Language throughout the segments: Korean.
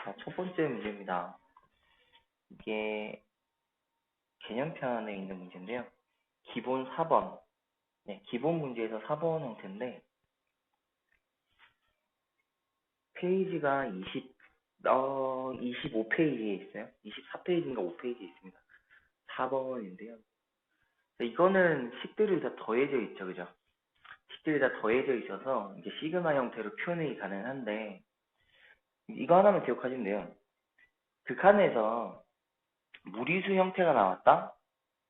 자, 첫 번째 문제입니다. 이게 개념편에 있는 문제인데요. 기본 4번. 네, 기본 문제에서 4번 형태인데, 페이지가 25페이지에 있어요. 24페이지인가 5페이지에 있습니다. 4번인데요. 이거는 식들이 다 더해져 있죠, 그죠? 식들이 다 더해져 있어서 이제 시그마 형태로 표현이 가능한데, 이거 하나만 기억하시면 돼요. 극한에서 무리수 형태가 나왔다?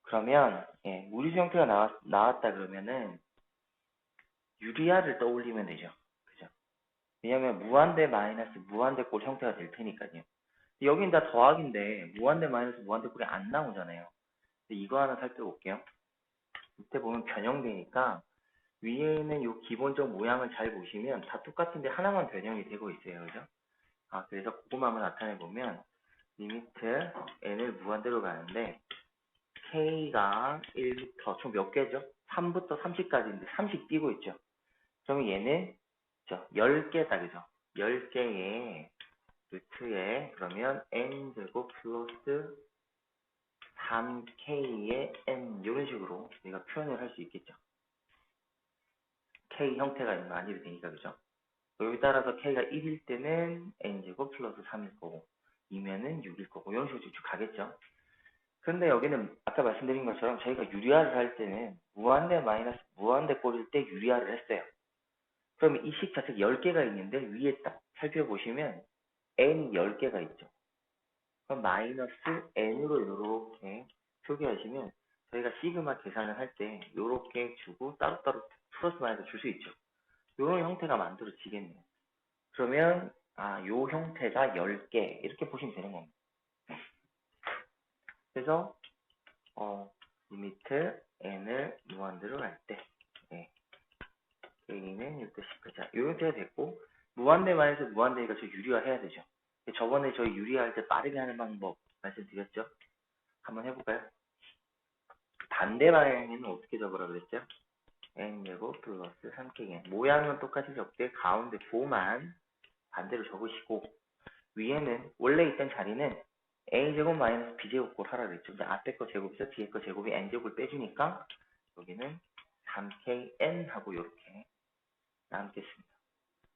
그러면, 무리수 형태가 나왔다 그러면은, 유리화를 떠올리면 되죠. 그죠? 왜냐면 무한대 마이너스 무한대 꼴 형태가 될 테니까요. 여긴 다 더하기인데 무한대 마이너스 무한대 꼴이 안 나오잖아요. 이거 하나 살펴볼게요. 밑에 보면 변형되니까 위에는 이 기본적 모양을 잘 보시면 다 똑같은데 하나만 변형이 되고 있어요. 그죠? 그래서 그것만 나타내 보면 리미트 n을 무한대로 가는데 k가 1부터 총 몇 개죠? 3부터 30까지인데 30 띄고 있죠. 그러면 얘는 10개다, 그죠? 10개의 루트에 그러면 n제곱 플러스 3k의 n 이런 식으로 우리가 표현을 할 수 있겠죠. k 형태가 만일이 되니까, 그죠? 여기 따라서 k가 1일 때는 n제곱 플러스 3일 거고 2면은 6일 거고 이런 식으로 쭉 가겠죠. 그런데 여기는 아까 말씀드린 것처럼 저희가 유리화를 할 때는 무한대 마이너스 무한대 꼴일 때 유리화를 했어요. 그럼 이 식 자체가 10개가 있는데 위에 딱 살펴보시면 n이 10개가 있죠. 그럼 마이너스 n으로 이렇게 표기하시면 저희가 시그마 계산을 할 때 이렇게 주고 따로따로 플러스 마이너스 줄 수 있죠. 이런 형태가 만들어지겠네요. 그러면 요 형태가 10개 이렇게 보시면 되는 겁니다. 그래서 리미트 n을 무한대로 할 때 A는 6대10까지. 자, 요 형태가 됐고 무한대 마이너스 무한대니까 저 유리화 해야 되죠. 저번에 저희 유리화할 때 빠르게 하는 방법 말씀드렸죠. 한번 해볼까요? 반대 방향에는 어떻게 적으라 그랬죠? n제곱 플러스 3kn. 모양은 똑같이 적되 가운데 부호만 반대로 적으시고 위에는 원래 있던 자리는 a제곱 마이너스 b제곱꼴 하라 그랬죠. 근데 앞에 거 제곱에서 뒤에 거 제곱이 n제곱을 빼주니까 여기는 3kn 하고 이렇게 남겠습니다.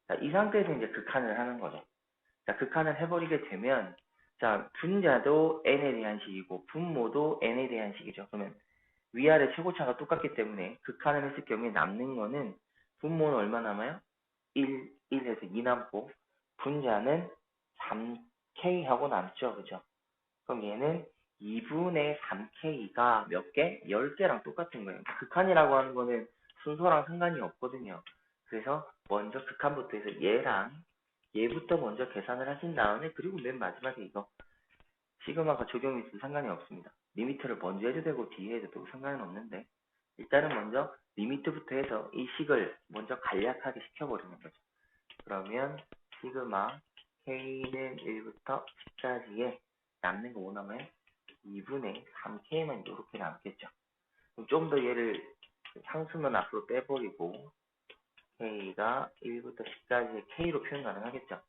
자, 이 상태에서 이제 극한을 하는 거죠. 자, 극한을 해버리게 되면 자, 분자도 n에 대한 식이고 분모도 n에 대한 식이죠. 그러면 위아래 최고차가 똑같기 때문에 극한을 했을 경우에 남는 거는 분모는 얼마 남아요? 1, 1에서 2 남고 분자는 3k 하고 남죠. 그죠? 그럼 얘는 2분의 3k가 몇 개? 10개랑 똑같은 거예요. 극한이라고 하는 거는 순서랑 상관이 없거든요. 그래서 먼저 극한부터 해서 얘부터 먼저 계산을 하신 다음에 그리고 맨 마지막에 이거 시그마가 적용이 있으면 상관이 없습니다. 리미트를 먼저 해도 되고 뒤에 해도 되고 상관은 없는데 일단은 먼저 리미트부터 해서 이 식을 먼저 간략하게 시켜버리는 거죠. 그러면 시그마 k는 1부터 10까지에 남는 거 뭐 남아요? 2분의 3k만 이렇게 남겠죠. 그럼 좀 더 얘를 상수는 앞으로 빼버리고 k가 1부터 10까지의 k로 표현 가능하겠죠.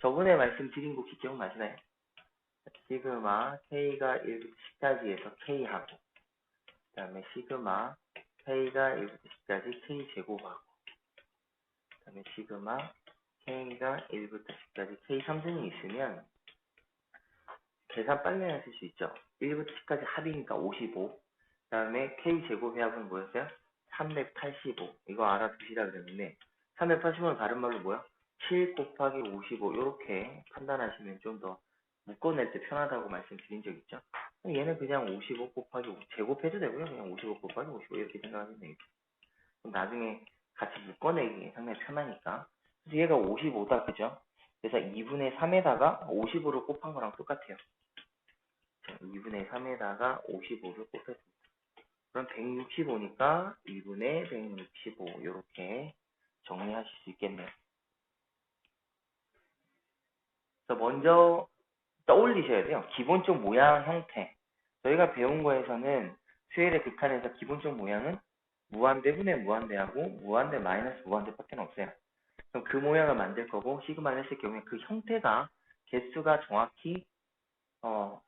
저번에 말씀드린 거 기억나시나요? 시그마 k가 1부터 10까지에서 k하고 그 다음에 시그마 k가 1부터 10까지 k제곱하고 그 다음에 시그마 k가 1부터 10까지 k 삼승이 있으면 계산 빨리 하실 수 있죠. 1부터 10까지 합이니까 55. 그 다음에 k제곱의 합은 뭐였어요? 385. 이거 알아두시라 그랬는데 385는 다른 말로 뭐야? 7 곱하기 55 이렇게 판단하시면 좀 더 묶어낼 때 편하다고 말씀드린 적 있죠. 얘는 그냥 55 곱하기 5 제곱해도 되고요. 그냥 55 곱하기 55 이렇게 생각하시면 되겠죠. 그럼 나중에 같이 묶어내기 상당히 편하니까. 그래서 얘가 55다, 그죠? 그래서 2분의 3에다가 55를 곱한 거랑 똑같아요. 2분의 3에다가 55를 곱했습니다. 그럼 165니까 2분의 165 이렇게 정리하실 수 있겠네요. 그래서 먼저 떠올리셔야 돼요. 기본적 모양 형태. 저희가 배운 거에서는 수열의 극한에서 기본적 모양은 무한대분의 무한대하고 무한대 마이너스 무한대밖에 없어요. 그럼 그 모양을 만들 거고 시그마를 했을 경우에 그 형태가 개수가 정확히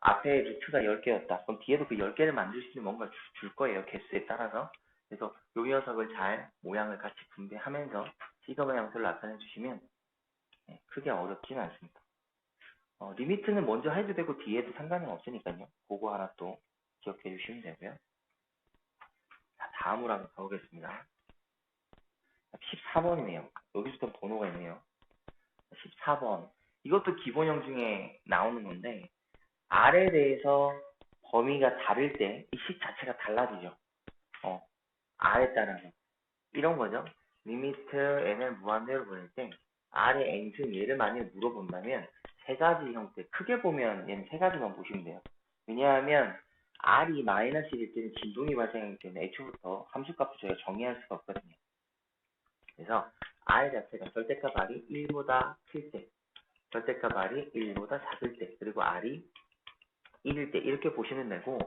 앞에 루트가 10개였다. 그럼 뒤에도 그 10개를 만들 수 있는 뭔가 줄 거예요. 개수에 따라서. 그래서 요 녀석을 잘 모양을 같이 분배하면서 시그마 형태로 나타내 주시면 크게 어렵지는 않습니다. 리미트는 먼저 해도 되고 뒤에도 상관은 없으니까요. 그거 하나 또 기억해 주시면 되고요. 자, 다음으로 한번 가보겠습니다. 14번이네요. 여기서부터 번호가 있네요. 14번. 이것도 기본형 중에 나오는 건데 R에 대해서 범위가 다를 때 이 식 자체가 달라지죠. R에 따라서. 이런 거죠. 리미트 n을 무한대로 보낼 때 R의 n승 얘를 만약 물어본다면 세 가지 형태. 크게 보면 얘는 세 가지만 보시면 돼요. 왜냐하면 R이 마이너스일 때는 진동이 발생하기 때문에 애초부터 함수값을 저희가 정의할 수가 없거든요. 그래서 R 자체가 절대값 R이 1보다 클 때, 절대값 R이 1보다 작을 때, 그리고 R이 1일 때 이렇게 보시면 되고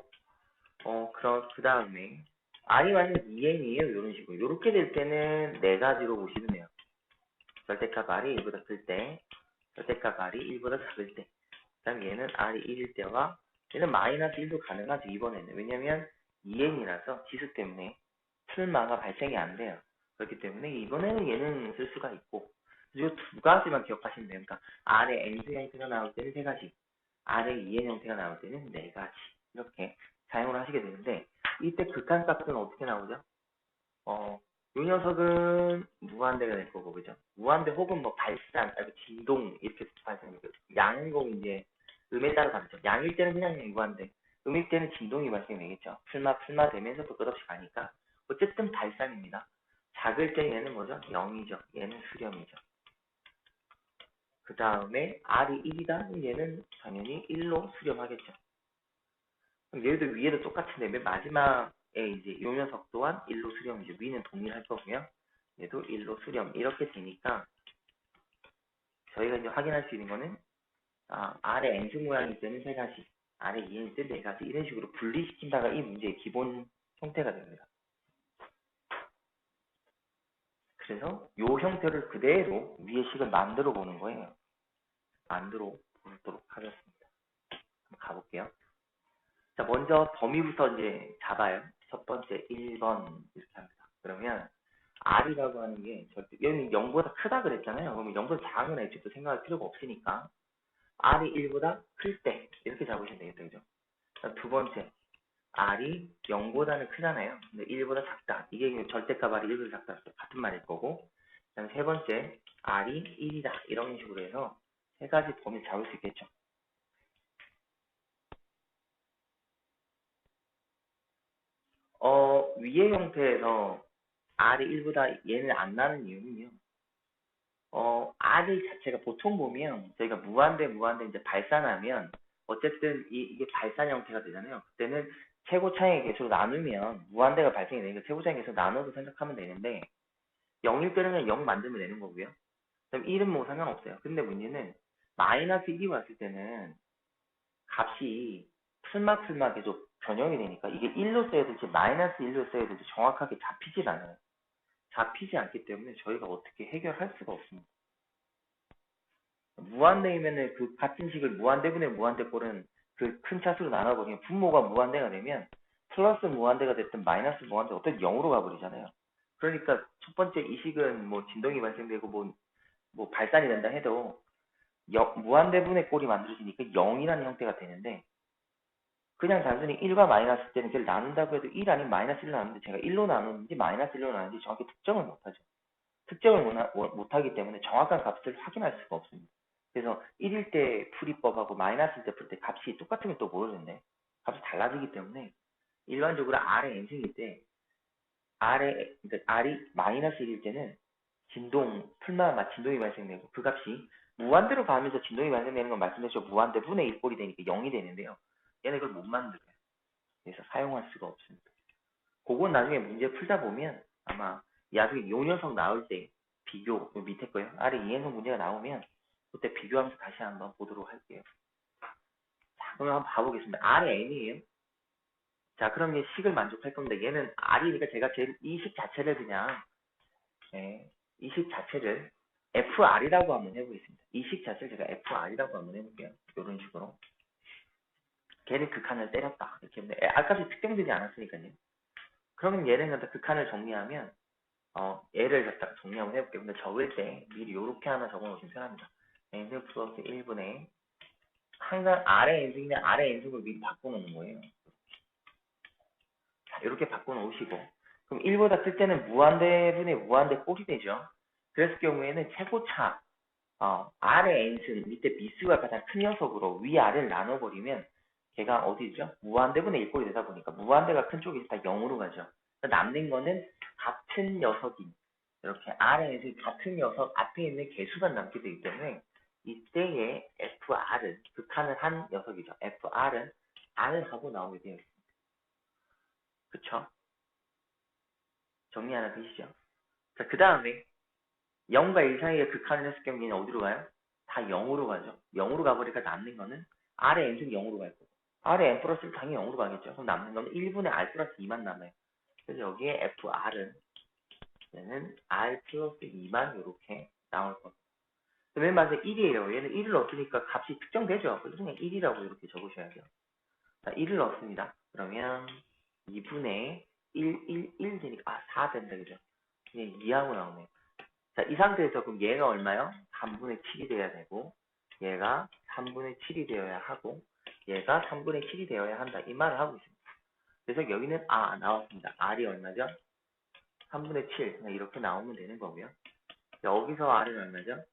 그 다음에 R이 만약 2n이에요. 이런 식으로. 이렇게 될 때는 네 가지로 보시면 돼요. 절대값 R이 1보다 클 때, 절대값 R이 1보다 작을 때, 그 다음 얘는 R이 1일 때와 얘는 마이너스 1도 가능하죠. 이번에는. 왜냐면 2n이라서 지수 때문에 풀마가 발생이 안 돼요. 그렇기 때문에 이번에는 얘는 쓸 수가 있고 이 두 가지만 기억하시면 돼요. 그러니까 R의 n승 형태가 나올 때는 세 가지, R의 2n 형태가 나올 때는 네 가지 이렇게 사용을 하시게 되는데 이때 극한값은 어떻게 나오죠? 이 녀석은 무한대가 될 거고, 그죠? 무한대 혹은 뭐 발산, 진동, 이렇게 발생해요. 양이고, 이제, 음에 따라 다르죠. 양일 때는 그냥 무한대, 음일 때는 진동이 발생되겠죠. 풀마 되면서 또 끝없이 가니까. 어쨌든 발산입니다. 작을 때 얘는 뭐죠? 0이죠. 얘는 수렴이죠. 그 다음에 R이 1이다? 얘는 당연히 1로 수렴하겠죠. 그럼 얘도 위에도 똑같은데 맨 마지막에 이제 요 녀석 또한 1로 수렴이죠. 위는 동일할 거고요. 얘도 1로 수렴 이렇게 되니까 저희가 이제 확인할 수 있는 거는 아래 n승 모양일 때는 세 가지, 아래 2n일 때는 네 가지 이런 식으로 분리시킨다가 이 문제의 기본 형태가 됩니다. 그래서 요 형태를 그대로 위의 식을 만들어 보는 거예요. 만들어 보도록 하겠습니다. 한번 가볼게요. 자, 먼저 범위부터 이제 잡아요. 첫 번째 1번 이렇게 합니다. 그러면 R이라고 하는 게 절대 얘는 0보다 크다 그랬잖아요. 그러면 0보다 작은 애초부터 생각할 필요가 없으니까 R이 1보다 클 때 이렇게 잡으시면 되겠죠. 그죠? 두 번째 R이 0보다는 크잖아요. 근데 1보다 작다. 이게 절대값 R이 1보다 작다. 같은 말일 거고. 그다음 세 번째 R이 1이다. 이런 식으로 해서 세 가지 범위 잡을 수 있겠죠. 위의 형태에서 R이 1보다 얘는 안 나는 이유는요. R 자체가 보통 보면 저희가 무한대 이제 발산하면 어쨌든 이게 발산 형태가 되잖아요. 그때는 최고 차이의 개수로 나누면 무한대가 발생이 되니까 최고 차이의 개수 나눠서 생각하면 되는데 0일 때는 그냥 0 만들면 되는 거고요. 그럼 1은 뭐 상관없어요. 근데 문제는 마이너스 1이 왔을 때는 값이 풀마 계속 변형이 되니까 이게 1로 써야 될지 마이너스 1로 써야 될지 정확하게 잡히질 않아요. 잡히지 않기 때문에 저희가 어떻게 해결할 수가 없습니다. 무한대이면은 그 같은 식을 무한대분의 무한대꼴은 그 큰 차수로 나눠버리면 분모가 무한대가 되면 플러스 무한대가 됐든 마이너스 무한대가 어떤 0으로 가버리잖아요. 그러니까 첫 번째 이 식은 뭐 진동이 발생되고 뭐 발산이 된다 해도 무한대분의 꼴이 만들어지니까 0이라는 형태가 되는데 그냥 단순히 1과 마이너스 때는 그걸 나눈다고 해도 1 아닌 마이너스 1로 나누는데 제가 1로 나누는지 마이너스 1로 나누는지 정확히 특정을 못하죠. 특정을 못하기 때문에 정확한 값을 확인할 수가 없습니다. 그래서 1일 때 풀이법하고 마이너스일 때 풀 때 값이 똑같으면 또 모르는데 값이 달라지기 때문에 일반적으로 R의 n승일 때 그러니까 R이 마이너스 1일 때는 풀마다 진동이 발생되고 그 값이 무한대로 가면서 진동이 발생되는 건 말씀드렸죠. 무한대 분의 1꼴이 되니까 0이 되는데요. 얘는 그걸 못 만들어요. 그래서 사용할 수가 없습니다. 그건 나중에 문제 풀다 보면 아마 나중에 요 녀석 나올 때 비교 밑에 거요. 아래 이해성 문제가 나오면 그때 비교하면서 다시 한번 보도록 할게요. 자, 그럼 한번 봐보겠습니다. R이 n이에요. 자, 그럼 이 식을 만족할 겁니다. 얘는 R이니까 제가 이 식 자체를 그냥 이 식 자체를 FR이라고 한번 해보겠습니다. 이 식 자체를 제가 FR이라고 한번 해볼게요. 이런 식으로. 걔는 극한을 때렸다. 이렇게 하면 R값이 특정되지 않았으니까요. 그러면 얘를 갖다 극한을 정리하면 얘를 갖다가 정리 한번 해볼게요. 근데 적을 때 미리 이렇게 하나 적어놓으시면 편합니다. n 플러스 1분의 항상 아래 n승이면 아래 n승을 미리 바꿔놓는 거예요. 자, 이렇게 바꿔놓으시고 그럼 1보다 클 때는 무한대분의 무한대 꼴이 되죠. 그랬을 경우에는 최고차 아래 n승 밑에 미수가 가장 큰 녀석으로 위아래를 나눠버리면 걔가 어디죠? 무한대분의 1꼴이 되다 보니까 무한대가 큰 쪽이 다 0으로 가죠. 남는 거는 같은 녀석인 이렇게 아래 n승 같은 녀석 앞에 있는 개수만 남게 되기 때문에 이때의 FR은 극한을 한 녀석이죠. FR은 R을 하고 나오게 되어 있습니다. 그쵸? 정리 하나 되시죠? 자, 그 다음에 0과 1 사이에 극한을 했을 경우에는 어디로 가요? 다 0으로 가죠. 0으로 가버리니까 남는 거는 R의 n승 0으로 갈 거고 R의 n 플러스 1 당연히 0으로 가겠죠. 그럼 남는 거는 1분의 R 플러스 2만 남아요. 그래서 여기에 FR은 얘는 R 플러스 2만 이렇게 나올 겁니다. 맨 마지막에 1이에요. 얘는 1을 넣었으니까 값이 특정되죠. 그래서 그냥 1이라고 이렇게 적으셔야죠. 자, 1을 넣습니다. 그러면 2분의 1 되니까 4 된다. 그죠? 그냥 2하고 나오네요. 자, 이 상태에서 그럼 얘가 얼마요? 3분의 7이 돼야 되고 얘가 3분의 7이 되어야 하고 얘가 3분의 7이 되어야 한다. 이 말을 하고 있습니다. 그래서 여기는 나왔습니다. R이 얼마죠? 3분의 7. 그냥 이렇게 나오면 되는 거고요. 여기서 R은 얼마죠?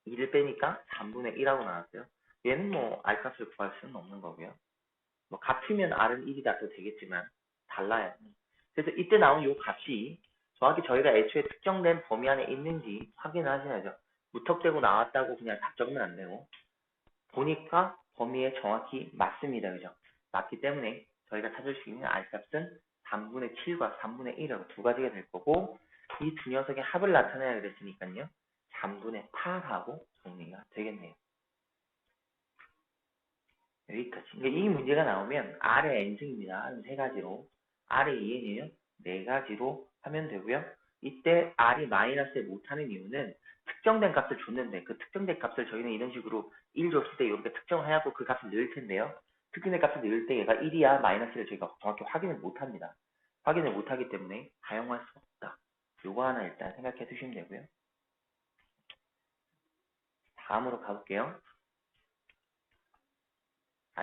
2를 빼니까 3분의 1하고 나왔어요. 얘는 뭐 R값을 구할 수는 없는 거고요. 뭐 같으면 R은 1이다 또 되겠지만 달라요. 그래서 이때 나온 이 값이 정확히 저희가 애초에 특정된 범위 안에 있는지 확인을 하셔야죠. 무턱대고 나왔다고 그냥 답 적으면 안 되고 보니까 범위에 정확히 맞습니다. 그죠? 맞기 때문에 저희가 찾을 수 있는 R값은 3분의 7과 3분의 1이라고 두 가지가 될 거고 이 두 녀석의 합을 나타내야 그랬으니까요. 3분의 8하고 정리가 되겠네요. 여기까지. 그러니까 이 문제가 나오면 R의 n승입니다. 세 가지로. R의 2n이에요. 네 가지로 하면 되고요. 이때 R이 마이너스에 못하는 이유는 특정된 값을 줬는데 그 특정된 값을 저희는 이런 식으로 1 줬을 때 이렇게 특정해하고 그 값을 넣을 텐데요. 특정된 값을 넣을 때 얘가 1이야 마이너스를 저희가 정확히 확인을 못합니다. 확인을 못하기 때문에 사용할 수 없다. 요거 하나 일단 생각해 두시면 되고요. 다음으로 가볼게요.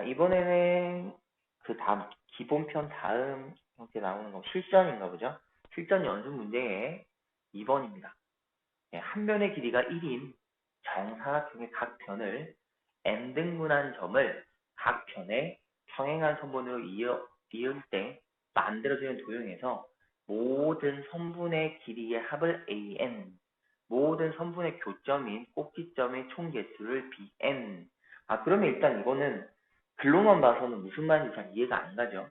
이번에는 그 다음 기본편 다음 형태 나오는 거 실전인가 보죠. 실전 연습 문제의 2번입니다. 한 변의 길이가 1인 정사각형의 각 변을 n등분한 점을 각 변의 평행한 선분으로 이을 때 만들어지는 도형에서 모든 선분의 길이의 합을 an, 모든 선분의 교점인 꼭지점의 총 개수를 bn. 그러면 일단 이거는 글로만 봐서는 무슨 말인지 잘 이해가 안 가죠.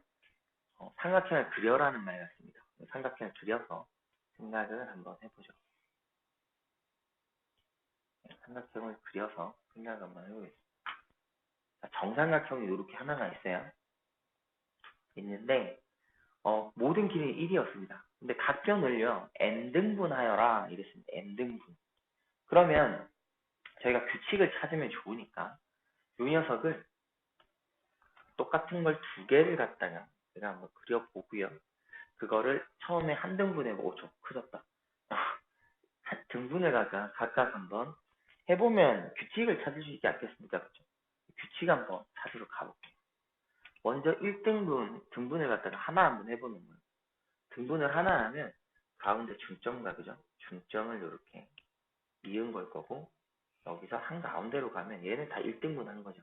삼각형을 그려라는 말 같습니다. 삼각형을 그려서 생각을 한번 해보죠. 삼각형을 그려서 생각을 한번 해보겠습니다. 정삼각형이 이렇게 하나가 있어요. 있는데 모든 길이 1이었습니다. 근데 각 변을요 n등분하여라 이랬습니다. n등분. 그러면 저희가 규칙을 찾으면 좋으니까 이 녀석을 똑같은 걸 두 개를 갖다가 제가 한번 그려보고요. 그거를 처음에 한 등분해 보고 크졌다. 등분을 각각 한번 해보면 규칙을 찾을 수 있지 않겠습니까? 그렇죠? 규칙 한번 찾으러 가볼게요. 먼저 1등분, 등분을 갖다가 하나 한번 해보는 거예요. 등분을 하나 하면 가운데 중점과 그죠? 중점을 이렇게 이은 걸 거고 여기서 한 가운데로 가면 얘는 다 1등분 한 거죠.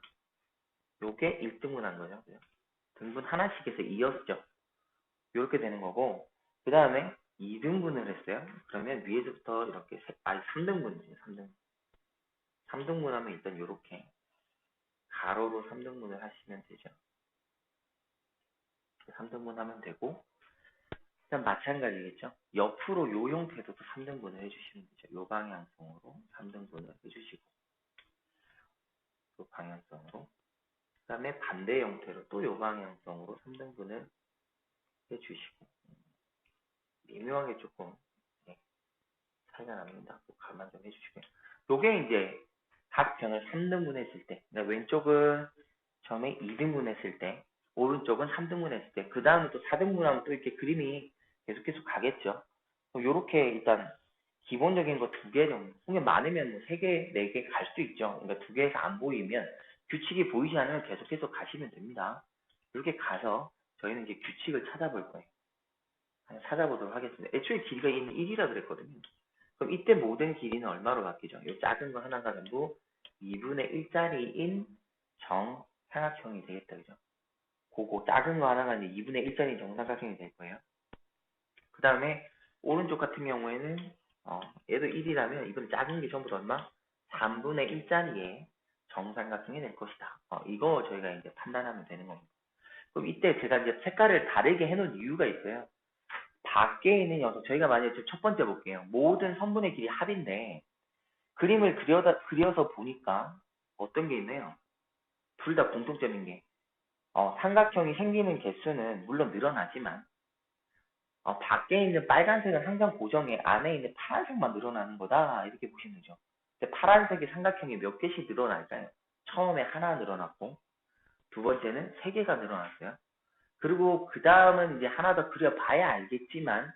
요게 1등분 한 거죠. 그죠? 등분 하나씩 해서 이었죠. 이렇게 되는 거고 그 다음에 2등분을 했어요. 그러면 위에서부터 이렇게 3등분이죠. 3등분. 3등분 하면 일단 이렇게 가로로 3등분을 하시면 되죠. 3등분 하면 되고 일단 마찬가지겠죠. 옆으로 요 형태로도 3등분을 해주시면 되죠. 요 방향성으로 3등분을 해주시고 요 방향성으로 그 다음에 반대 형태로 또 요 방향성으로 3등분을 해주시고 미묘하게 조금 차이가 납니다. 꼭 감안 좀 해주시고요. 요게 이제 각 변을 3등분 했을 때, 그러니까 왼쪽은 처음에 2등분 했을 때, 오른쪽은 3등분 했을 때, 그 다음에 또 4등분 하면 또 이렇게 그림이 계속 가겠죠. 요렇게 일단 기본적인 거 2개 정도, 혹은 많으면 뭐 3개, 4개 갈 수도 있죠. 그러니까 2개에서 안 보이면 규칙이 보이지 않으면 계속해서 가시면 됩니다. 이렇게 가서 저희는 이제 규칙을 찾아볼 거예요. 찾아보도록 하겠습니다. 애초에 길이가 1이라 그랬거든요. 그럼 이때 모든 길이는 얼마로 바뀌죠? 이 작은 거 하나가 전부 2분의 1짜리인 정삼각형이 되겠다. 그죠? 그거 작은 거 하나가 이제 2분의 1짜리 정삼각형이 될 거예요. 그 다음에 오른쪽 같은 경우에는 얘도 1이라면 이건 작은 게 전부 다 얼마? 3분의 1짜리의 정삼각형이 될 것이다. 이거 저희가 이제 판단하면 되는 겁니다. 그럼 이때 제가 이제 색깔을 다르게 해놓은 이유가 있어요. 밖에 있는 녀석, 저희가 만약에 첫 번째 볼게요. 모든 선분의 길이 합인데, 그림을 그려서 보니까 어떤 게 있나요? 둘 다 공통점인 게, 삼각형이 생기는 개수는 물론 늘어나지만, 밖에 있는 빨간색은 항상 고정해, 안에 있는 파란색만 늘어나는 거다. 이렇게 보시면 되죠. 근데 파란색이 삼각형이 몇 개씩 늘어날까요? 처음에 하나 늘어났고, 두 번째는 3개가 늘어났어요. 그리고 그 다음은 이제 하나 더 그려봐야 알겠지만,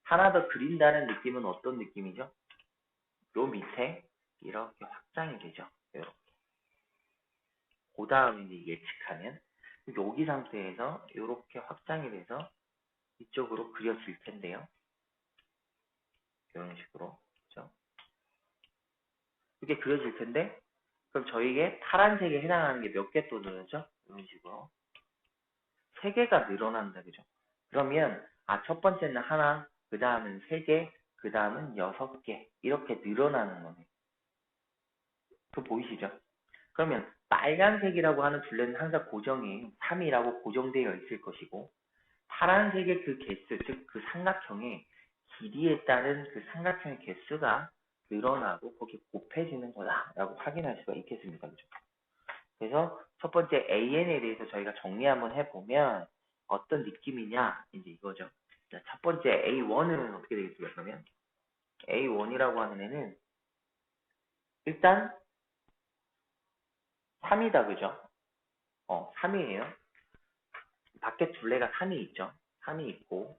하나 더 그린다는 느낌은 어떤 느낌이죠? 요 밑에 이렇게 확장이 되죠. 이렇게. 그 다음에 이제 예측하면 여기 상태에서 이렇게 확장이 돼서 이쪽으로 그려질 텐데요. 이런 식으로. 그죠? 이렇게 그려질 텐데 그럼 저희에게 파란색에 해당하는 게 몇 개 또 늘어나죠? 이런 식으로. 3개가 늘어난다. 그죠? 그러면 첫 번째는 하나, 그 다음은 3개, 그 다음은 6개 이렇게 늘어나는 거네. 그거 보이시죠? 그러면 빨간색이라고 하는 둘레는 항상 고정이에요. 3이라고 고정되어 있을 것이고 파란색의 그 개수, 즉 그 삼각형의 길이에 따른 그 삼각형의 개수가 늘어나고 거기에 곱해지는 거다라고 확인할 수가 있겠습니다. 그죠? 그래서 첫 번째 AN에 대해서 저희가 정리 한번 해보면 어떤 느낌이냐 이제 이거죠. 자, 첫 번째 A1은 어떻게 되겠습니까? 그러면 A1이라고 하는 애는 일단 3이다. 그죠? 3이에요. 밖에 둘레가 3이 있죠. 3이 있고,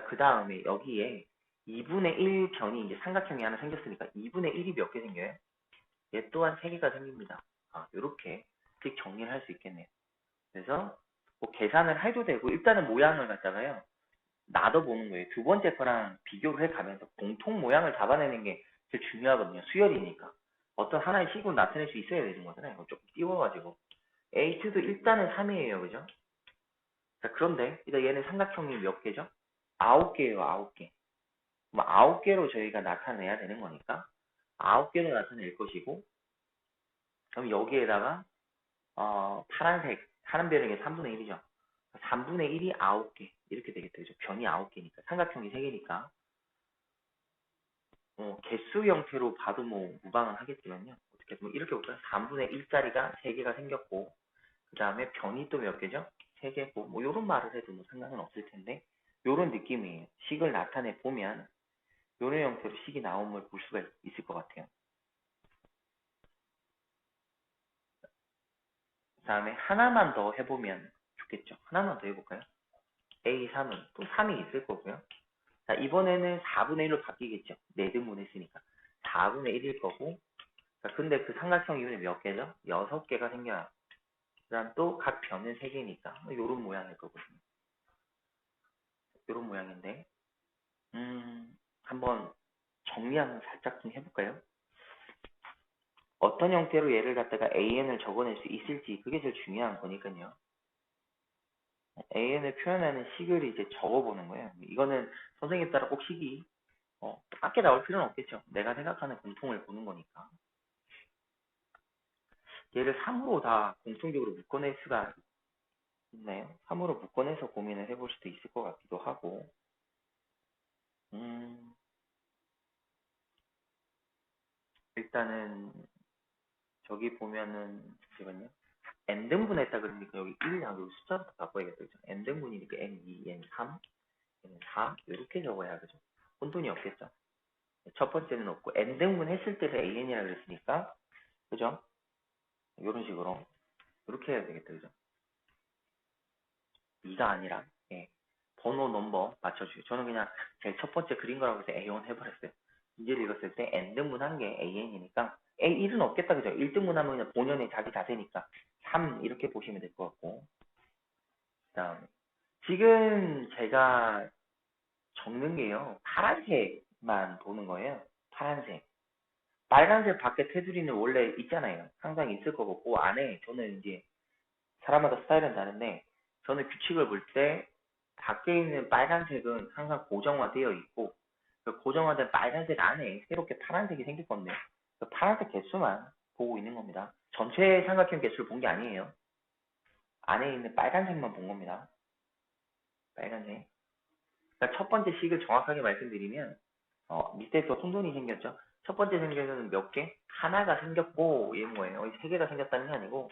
그 다음에 여기에 2분의 1 변이 이제 삼각형이 하나 생겼으니까 2분의 1이 몇 개 생겨요? 얘 또한 3개가 생깁니다. 이렇게 정리를 할 수 있겠네요. 그래서 뭐 계산을 해도 되고 일단은 모양을 갖다가요. 놔둬보는 거예요. 두 번째 거랑 비교를 해가면서 공통 모양을 잡아내는 게 제일 중요하거든요. 수열이니까. 어떤 하나의 식으로 나타낼 수 있어야 되는 거잖아요. 조금 띄워가지고. A2도 일단은 3이에요. 그죠? 자, 그런데 일단 얘는 삼각형이 몇 개죠? 9개예요. 9개. 그럼 9개로 저희가 나타내야 되는 거니까 9개로 나타낼 것이고 그럼 여기에다가 파란색 하는 별에게 3분의 1이죠. 3분의 1이 9개 이렇게 되겠죠. 그죠? 변이 9개니까 삼각형이 3개니까 개수 형태로 봐도 뭐 무방은 하겠지만요. 어떻게 보면 이렇게 볼까요? 3분의 1짜리가 3개가 생겼고 그 다음에 변이 또 몇 개죠? 3개고 뭐 이런 말을 해도 뭐 상관은 없을 텐데 이런 느낌이에요. 식을 나타내 보면 이런 형태로 식이 나온 걸 볼 수가 있을 것 같아요. 그 다음에 하나만 더 해보면 좋겠죠. 하나만 더 해볼까요? A3은 또 3이 있을 거고요. 자, 이번에는 4분의 1로 바뀌겠죠. 4등분 했으니까. 4분의 1일 거고. 자, 근데 그 삼각형 이번에 몇 개죠? 6개가 생겨요. 그 다음 또 각 변은 3개니까. 요런 모양일 거거든요. 요런 모양인데. 한번 정리 한번 살짝 좀 해볼까요? 어떤 형태로 얘를 갖다가 AN을 적어낼 수 있을지 그게 제일 중요한 거니까요. AN을 표현하는 식을 이제 적어보는 거예요. 이거는 선생님 따라 꼭 식이 똑같게 나올 필요는 없겠죠. 내가 생각하는 공통을 보는 거니까. 얘를 3으로 다 공통적으로 묶어낼 수가 있나요? 3으로 묶어내서 고민을 해볼 수도 있을 것 같기도 하고. 일단은 저기 보면은 잠시만요. n등분 했다 그러니까 여기 1하고 여기 숫자부터 바꿔야겠다. 그죠? n등분이니까 n2, n3, n4 이렇게 적어야 그죠? 혼돈이 없겠죠? 첫 번째는 없고 n등분 했을 때를 an이라 그랬으니까 그죠? 이런 식으로 이렇게 해야 되겠다 그죠? 2가 아니라 예. 번호 넘버 맞춰주세요. 저는 그냥 제일 첫 번째 그린 거라고 해서 A1 해버렸어요. 문제를 읽었을 때 n등분 한 게 AN이니까 A1은 없겠다 그죠? 1등분 하면 그냥 본연의 자기 자세니까 3 이렇게 보시면 될 것 같고 그다음 지금 제가 적는 게요. 파란색만 보는 거예요. 파란색. 빨간색 밖에 테두리는 원래 있잖아요. 항상 있을 거고, 그 안에 저는 이제 사람마다 스타일은 다른데, 저는 규칙을 볼 때 밖에 있는 빨간색은 항상 고정화되어 있고, 그 고정화된 빨간색 안에 새롭게 파란색이 생길 건데, 그 파란색 개수만 보고 있는 겁니다. 전체 삼각형 개수를 본 게 아니에요. 안에 있는 빨간색만 본 겁니다. 빨간색. 그러니까 첫 번째 식을 정확하게 말씀드리면, 밑에 또 혼돈이 생겼죠. 첫 번째 생겨서는 몇 개? 하나가 생겼고, 얘 뭐예요? 세 개가 생겼다는 게 아니고,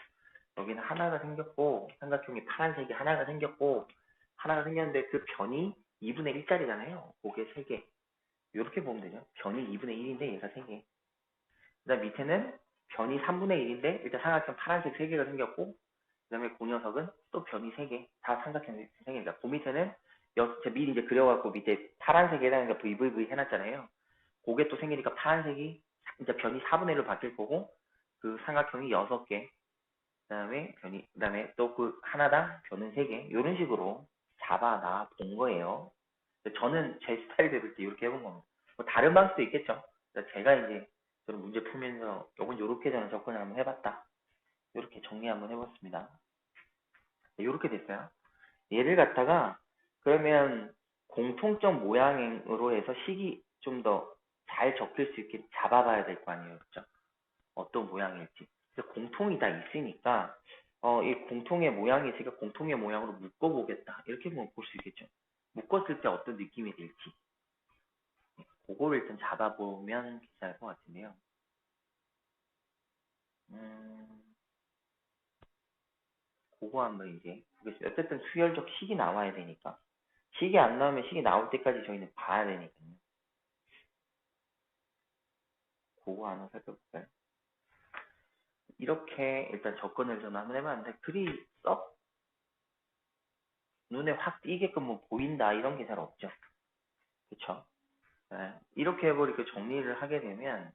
여기는 하나가 생겼고, 삼각형이 파란색이 하나가 생겼고, 하나가 생겼는데 그 변이 2분의 1짜리잖아요. 그게 3개. 이렇게 보면 되죠. 변이 2분의 1인데 얘가 3개. 그 다음 밑에는 변이 3분의 1인데 일단 삼각형 파란색 3개가 생겼고, 그 다음에 그 녀석은 또 변이 3개. 다 삼각형이 3개입니다. 그 밑에는 제가 미리 이제 그려갖고 밑에 파란색에다가 VVV 해놨잖아요. 그게 또 생기니까 파란색이 이제 변이 4분의 1로 바뀔 거고, 그 삼각형이 6개. 그 다음에 또 그 하나당 변은 3개. 이런 식으로 잡아놔 본 거예요. 저는 제 스타일대로 이렇게 해본 겁니다. 뭐 다른 방식도 있겠죠. 제가 이제 저는 문제 풀면서 요건 요렇게 저는 접근을 한번 해봤다. 이렇게 정리 한번 해봤습니다. 이렇게 됐어요. 얘를 갖다가 그러면 공통점 모양으로 해서 식이 좀 더 잘 적힐 수 있게 잡아봐야 될 거 아니에요. 그렇죠? 어떤 모양일지. 공통이 다 있으니까 이 공통의 모양이 제가 공통의 모양으로 묶어보겠다. 이렇게 볼 수 있겠죠. 묶었을 때 어떤 느낌이 들지. 그거를 일단 잡아보면 괜찮을 것 같은데요. 그거 한번 이제 보겠습니다. 어쨌든 수열적 식이 나와야 되니까. 식이 안 나오면 식이 나올 때까지 저희는 봐야 되니까요. 그거 하나 살펴볼까요? 이렇게 일단 접근을 저는 한번 해봤는데 글이 썩 눈에 확 띄게끔 뭐 보인다 이런 게 잘 없죠. 그쵸? 네. 이렇게 해버리고 정리를 하게 되면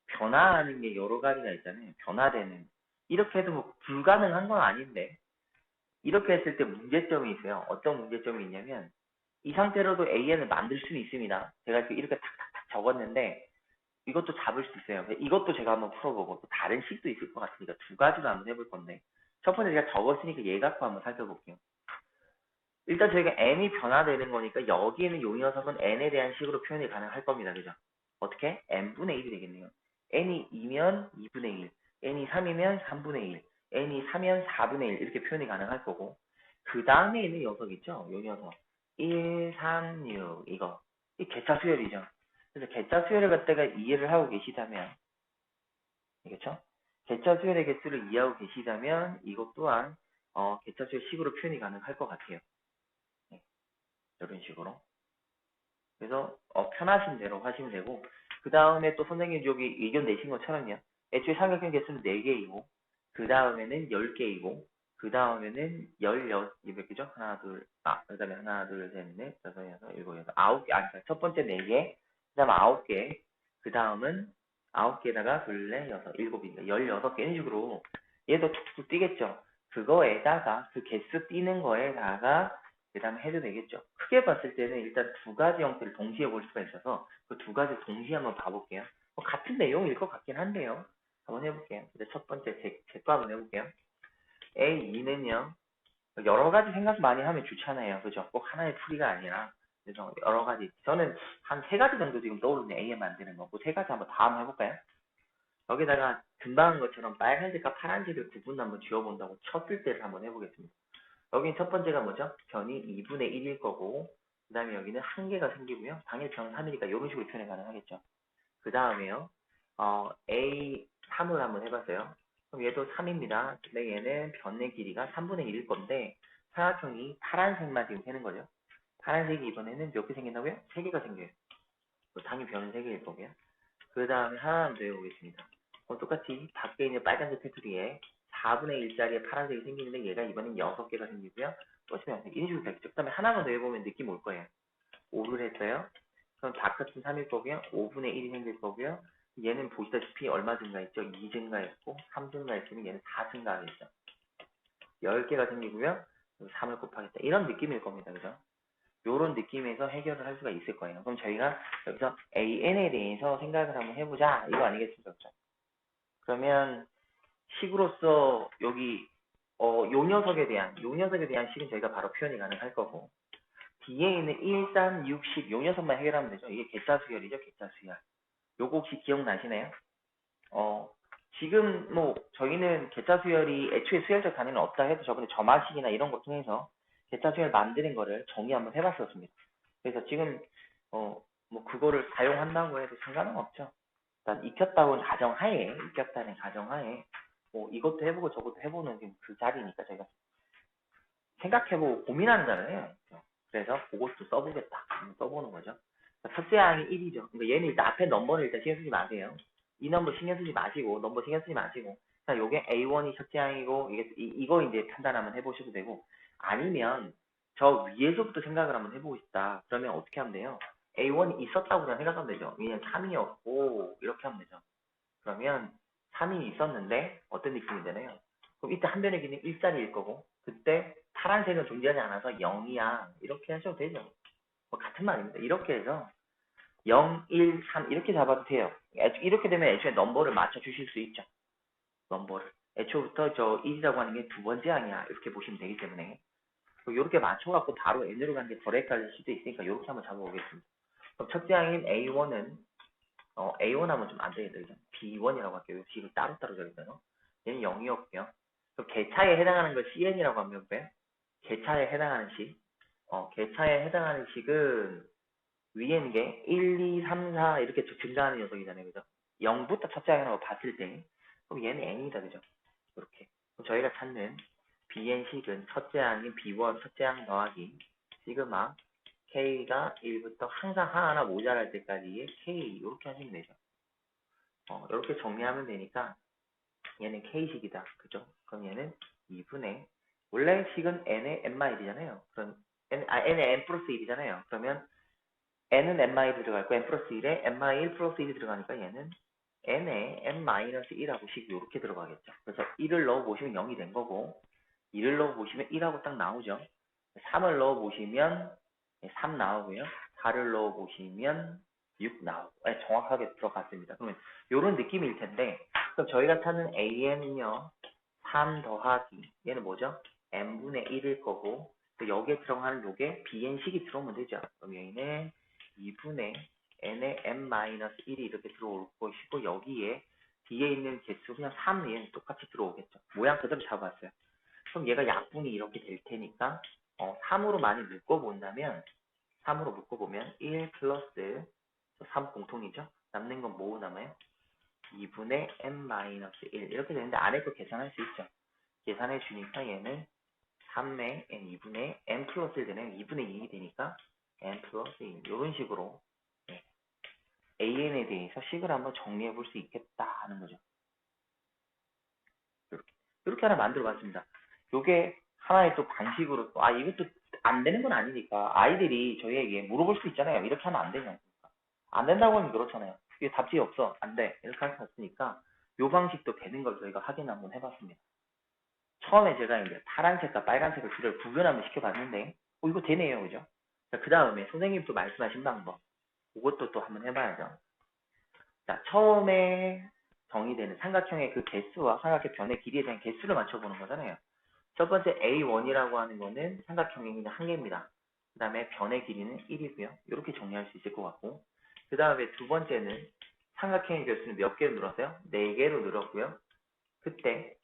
변화하는 게 여러 가지가 있잖아요. 변화되는. 이렇게 해도 뭐 불가능한 건 아닌데 이렇게 했을 때 문제점이 있어요. 어떤 문제점이 있냐면 이 상태로도 AN을 만들 수는 있습니다. 제가 이렇게 탁탁탁 적었는데 이것도 잡을 수 있어요. 이것도 제가 한번 풀어보고 또 다른 식도 있을 것 같으니까 두 가지로 한번 해볼 건데 첫 번째 제가 적었으니까 얘 갖고 한번 살펴볼게요. 일단 저희가 n이 변화되는 거니까 여기에는 요 녀석은 n에 대한 식으로 표현이 가능할 겁니다. 그죠? 어떻게? n분의 1이 되겠네요. n이 2면 2분의 1, n이 3이면 3분의 1, n이 4면 4분의 1 이렇게 표현이 가능할 거고 그 다음에 있는 녀석 있죠? 요 녀석 1, 3, 6 이거 이 개차 수열이죠. 그래서 개차 수열을 갖다가 이해를 하고 계시다면 그렇죠? 개차 수열의 개수를 이해하고 계시다면 이것 또한 개차 수열 식으로 표현이 가능할 것 같아요. 네, 이런 식으로. 그래서 편하신 대로 하시면 되고 그 다음에 또 선생님 여기 의견 내신 것처럼요. 애초에 삼각형 개수는 4개이고 그 다음에는 10개이고 그 다음에는 16, 몇 개죠? 하나, 둘, 그 다음에 하나, 둘, 셋, 넷, 다섯, 여섯, 일곱, 여덟, 9개, 첫 번째 4개, 그 다음 9개, 그 다음은 9개에다가 둘, 넷, 여섯, 일곱이니까 16개 이런 식으로 얘도 툭툭 뛰겠죠. 그거에다가 그 개수 뛰는 거에다가 그 다음에 해도 되겠죠. 크게 봤을 때는 일단 두 가지 형태를 동시에 볼 수가 있어서 그 두 가지 동시에 한번 봐볼게요. 같은 내용일 것 같긴 한데요. 한번 해볼게요. 첫 번째 제거 한번 해볼게요. A2는요. 여러 가지 생각 많이 하면 좋잖아요. 그죠? 꼭 하나의 풀이가 아니라 그래서 여러 가지 저는 한 세 가지 정도 지금 떠오르는 A에 만드는 거고 세 가지 한번 다 한번 해볼까요? 여기다가 금방 한 것처럼 빨간색과 파란색을 구분 한번 지워본다고 쳤을 때를 한번 해보겠습니다. 여기 첫 번째가 뭐죠? 변이 2분의 1일 거고 그 다음에 여기는 한 개가 생기고요. 당일 변 3이니까 이런 식으로 표현 가능하겠죠. 그 다음에요. A3을 한번 해봤어요. 그럼 얘도 3입니다. 근데 얘는 변의 길이가 3분의 1일 건데 사각형이 파란색만 지금 되는 거죠. 파란색이 이번에는 몇 개 생긴다고요? 3개가 생겨요. 당연히 변은 3개일 거고요. 그 다음에 하나만 더 해보겠습니다. 똑같이 밖에 있는 빨간색 테두리에 4분의 1짜리의 파란색이 생기는데 얘가 이번엔 6개가 생기고요. 또 치면 이런 식으로 되겠죠. 그 다음에 하나만 더 해보면 느낌 올 거예요. 5를 했어요. 그럼 바깥은 3일 거고요. 5분의 1이 생길 거고요. 얘는 보시다시피 얼마 증가했죠? 2 증가했고 3 증가했으면 얘는 4 증가하겠죠. 10개가 생기고요. 3을 곱하겠다. 이런 느낌일 겁니다. 그죠? 요런 느낌에서 해결을 할 수가 있을 거예요. 그럼 저희가 여기서 AN에 대해서 생각을 한번 해보자. 이거 아니겠습니까? 그러면 식으로서 여기 요 녀석에 대한 식은 저희가 바로 표현이 가능할 거고 뒤에 있는 1, 3, 6, 10 요 녀석만 해결하면 되죠. 이게 개차수열이죠. 개차수열. 요거 혹시 기억나시나요? 지금 뭐 저희는 개차수열이 애초에 수열적 단위는 없다 해도 저번에 점화식이나 이런 거 통해서 개차수열 만드는 거를 정의 한번 해봤었습니다. 그래서 지금 뭐 그거를 사용한다고 해도 상관은 없죠. 일단 익혔다는 가정하에 뭐 이것도 해보고 저것도 해보는 그 자리니까 저희가 생각해보고 고민하는 자리예요. 그래서 그것도 써보겠다. 써보는 거죠. 첫째 항이 1이죠. 그러니까 얘는 일단 앞에 넘버는 일단 신경 쓰지 마세요. 이 넘버 신경 쓰지 마시고, 넘버 신경 쓰지 마시고. 자, 요게 A1이 첫째 항이고, 이거 이제 판단 한번 해보셔도 되고, 아니면 저 위에서부터 생각을 한번 해보고 싶다. 그러면 어떻게 하면 돼요? A1이 있었다고 그냥 생각하면 되죠. 왜냐면 3이었고, 이렇게 하면 되죠. 그러면 3이 있었는데, 어떤 느낌이 되나요? 그럼 이때 한 변의 기능 1짜리일 거고, 그때 파란색은 존재하지 않아서 0이야. 이렇게 하셔도 되죠. 뭐 같은 말입니다. 이렇게 해서 0, 1, 3 이렇게 잡아도 돼요. 이렇게 되면 애초에 넘버를 맞춰주실 수 있죠. 넘버를. 애초부터 저 1이라고 하는 게 두 번째 항이야. 이렇게 보시면 되기 때문에 이렇게 맞춰갖고 바로 N으로 가는 게 덜 헷갈릴 수도 있으니까 이렇게 한번 잡아보겠습니다. 그럼 첫째 항인 A1은 A1 하면 좀 안 되겠다. 그죠? B1이라고 할게요. B를 따로따로 적었잖아요. 얘는 0이었고요. 그럼 개차에 해당하는 걸 CN이라고 하면 왜? 개차에 해당하는 식. 개차에 해당하는 식은 위에 있는 게 1, 2, 3, 4 이렇게 쭉 증가하는 녀석이잖아요. 그죠? 0부터 첫째 항이라고 봤을 때 그럼 얘는 n이다. 그죠? 이렇게. 그럼 저희가 찾는 bn식은 첫째 항인 b1 첫째 항 더하기 시그마 k가 1부터 항상 하나 모자랄 때까지의 k 이렇게 하시면 되죠. 이렇게 정리하면 되니까 얘는 k식이다. 그죠? 그럼 얘는 2분의 원래 식은 n의 n-1이잖아요. 그럼 n의 n 플러스 1이잖아요. 그러면 n은 n-1 들어갈 n 플러스 1에 n-1 플러스 1이 들어가니까 얘는 n에 n-1하고 식이 이렇게 들어가겠죠. 그래서 1을 넣어보시면 0이 된 거고 2를 넣어보시면 1하고 딱 나오죠. 3을 넣어보시면 3 나오고요. 4를 넣어보시면 6 나오고 정확하게 들어갔습니다. 그러면 이런 느낌일 텐데 그럼 저희가 찾는 AN은요. 3 더하기 얘는 뭐죠? n분의 1일 거고 여기에 들어가는 요게 BN식이 들어오면 되죠. 그럼 얘는 2분의 n의 n-1이 이렇게 들어올 것이고 여기에 뒤에 있는 개수 그냥 3 얘는 똑같이 들어오겠죠. 모양 그대로 잡아봤어요. 그럼 얘가 약분이 이렇게 될 테니까 3으로 많이 묶어본다면 3으로 묶어보면 1 플러스 3 공통이죠. 남는 건 뭐 남아요? 2분의 n-1 이렇게 되는데 안에 거 계산할 수 있죠. 계산해 주니까 얘는 3의 n 2분의 n 플러스 1 되네요. 2분의 2이 되니까 n 플러스 1 이런 식으로 AN에 대해서 식을 한번 정리해 볼 수 있겠다 하는 거죠. 이렇게 하나 만들어 봤습니다. 요게 하나의 또 방식으로 이것도 안 되는 건 아니니까 아이들이 저희에게 물어볼 수 있잖아요. 이렇게 하면 안 되냐. 안 된다고 하면 그렇잖아요. 이게 답지 없어. 안 돼. 이렇게 할 수 없으니까 요 방식도 되는 걸 저희가 확인 한번 해봤습니다. 처음에 제가 이제 파란색과 빨간색을 둘을 구분 한번 시켜봤는데 이거 되네요. 그죠? 그 다음에 선생님 또 말씀하신 방법 그것도 또 한번 해봐야죠. 자, 처음에 정의되는 삼각형의 그 개수와 삼각형 변의 길이에 대한 개수를 맞춰보는 거잖아요. 첫 번째 A1이라고 하는 거는 삼각형의 그냥 한 개입니다. 그 다음에 변의 길이는 1이고요. 이렇게 정리할 수 있을 것 같고 그 다음에 두 번째는 삼각형의 개수는 몇 개로 늘었어요? 4개로 늘었고요. 그때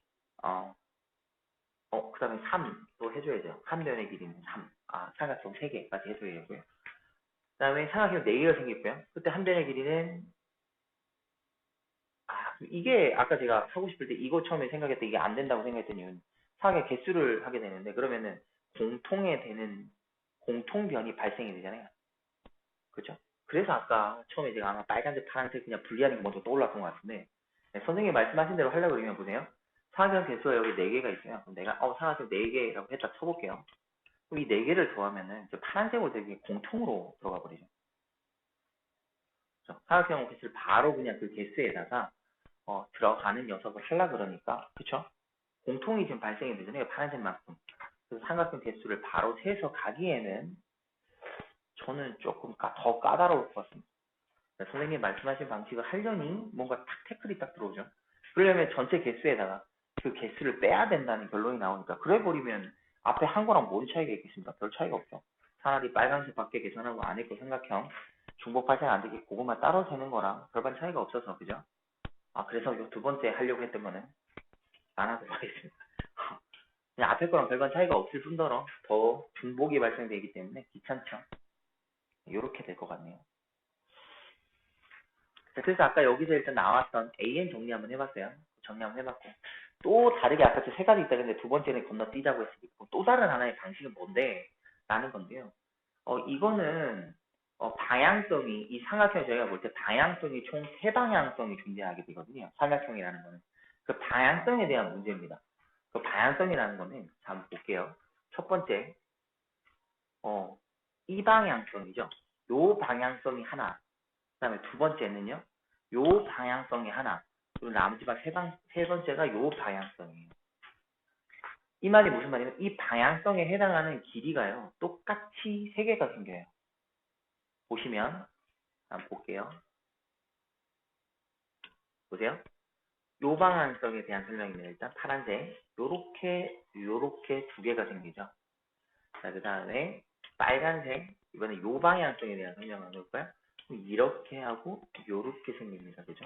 그 다음에 3도 해줘야죠. 한 변의 길이는 3. 삼각형 3개까지 해줘야 되고요. 그 다음에 삼각형 4개가 생겼고요. 그때 한 변의 길이는 이게 아까 제가 하고 싶을 때 이거 처음에 생각했던 이게 안 된다고 생각했던 이유는 상의 개수를 하게 되는데 그러면은 공통에 되는 공통변이 발생이 되잖아요. 그죠? 그래서 아까 처음에 제가 아마 빨간색, 파란색 그냥 분리하는 게 먼저 떠올랐던 것 같은데, 네, 선생님이 말씀하신 대로 하려고 그러면 보세요. 사각형 개수가 여기 4개가 있어요. 그럼 내가 사각형 4개라고 했다 쳐볼게요. 그럼 이 4개를 더하면은 이제 파란색으로 되게 공통으로 들어가 버리죠. 그렇죠? 사각형 개수를 바로 그냥 그 개수에다가 들어가는 녀석을 하려고 그러니까, 그쵸? 공통이 지금 발생이 되잖아요. 파란색만큼. 그래서 삼각형 개수를 바로 세서 가기에는 저는 조금 더 까다로울 것 같습니다. 선생님 말씀하신 방식을 하려니 뭔가 탁 태클이 딱 들어오죠. 그러려면 전체 개수에다가 그 개수를 빼야 된다는 결론이 나오니까, 그래 버리면 앞에 한 거랑 뭔 차이가 있겠습니까? 별 차이가 없죠. 차라리 빨간색 밖에 계산하고 안에 거 삼각형 중복 발생 안 되게 그것만 따로 세는 거랑 별반 차이가 없어서, 그죠? 그래서 요 두 번째 하려고 했던 거는 안 하도록 하겠습니다. 그냥 앞에 거랑 별반 차이가 없을 뿐더러 더 중복이 발생되기 때문에 귀찮죠. 이렇게 될 것 같네요. 그래서 아까 여기서 일단 나왔던 AN 정리 한번 해봤어요. 정리 한번 해봤고, 또 다르게 아까 세 가지 있다 근데 두 번째는 건너뛰자고 했으니까 또 다른 하나의 방식은 뭔데? 라는 건데요. 이거는 방향성이, 이 삼각형 저희가 볼 때 방향성이 총 3방향성이 존재하게 되거든요. 삼각형이라는 거는. 그 방향성에 대한 문제입니다. 그 방향성이라는 거는, 자, 한번 볼게요. 첫 번째, 이 방향성이죠. 요 방향성이 하나. 그 다음에 두 번째는요, 요 방향성이 하나. 그리고 나머지 세 번째가 요 방향성이에요. 이 말이 무슨 말이냐면, 이 방향성에 해당하는 길이가요, 똑같이 3개가 생겨요. 보시면, 한번 볼게요. 보세요. 요 방향성에 대한 설명입니다. 일단 파란색, 요렇게 2개가 생기죠. 자, 그 다음에 빨간색, 이번에 요 방향성에 대한 설명을 해볼까요? 이렇게 하고 요렇게 생깁니다. 그죠?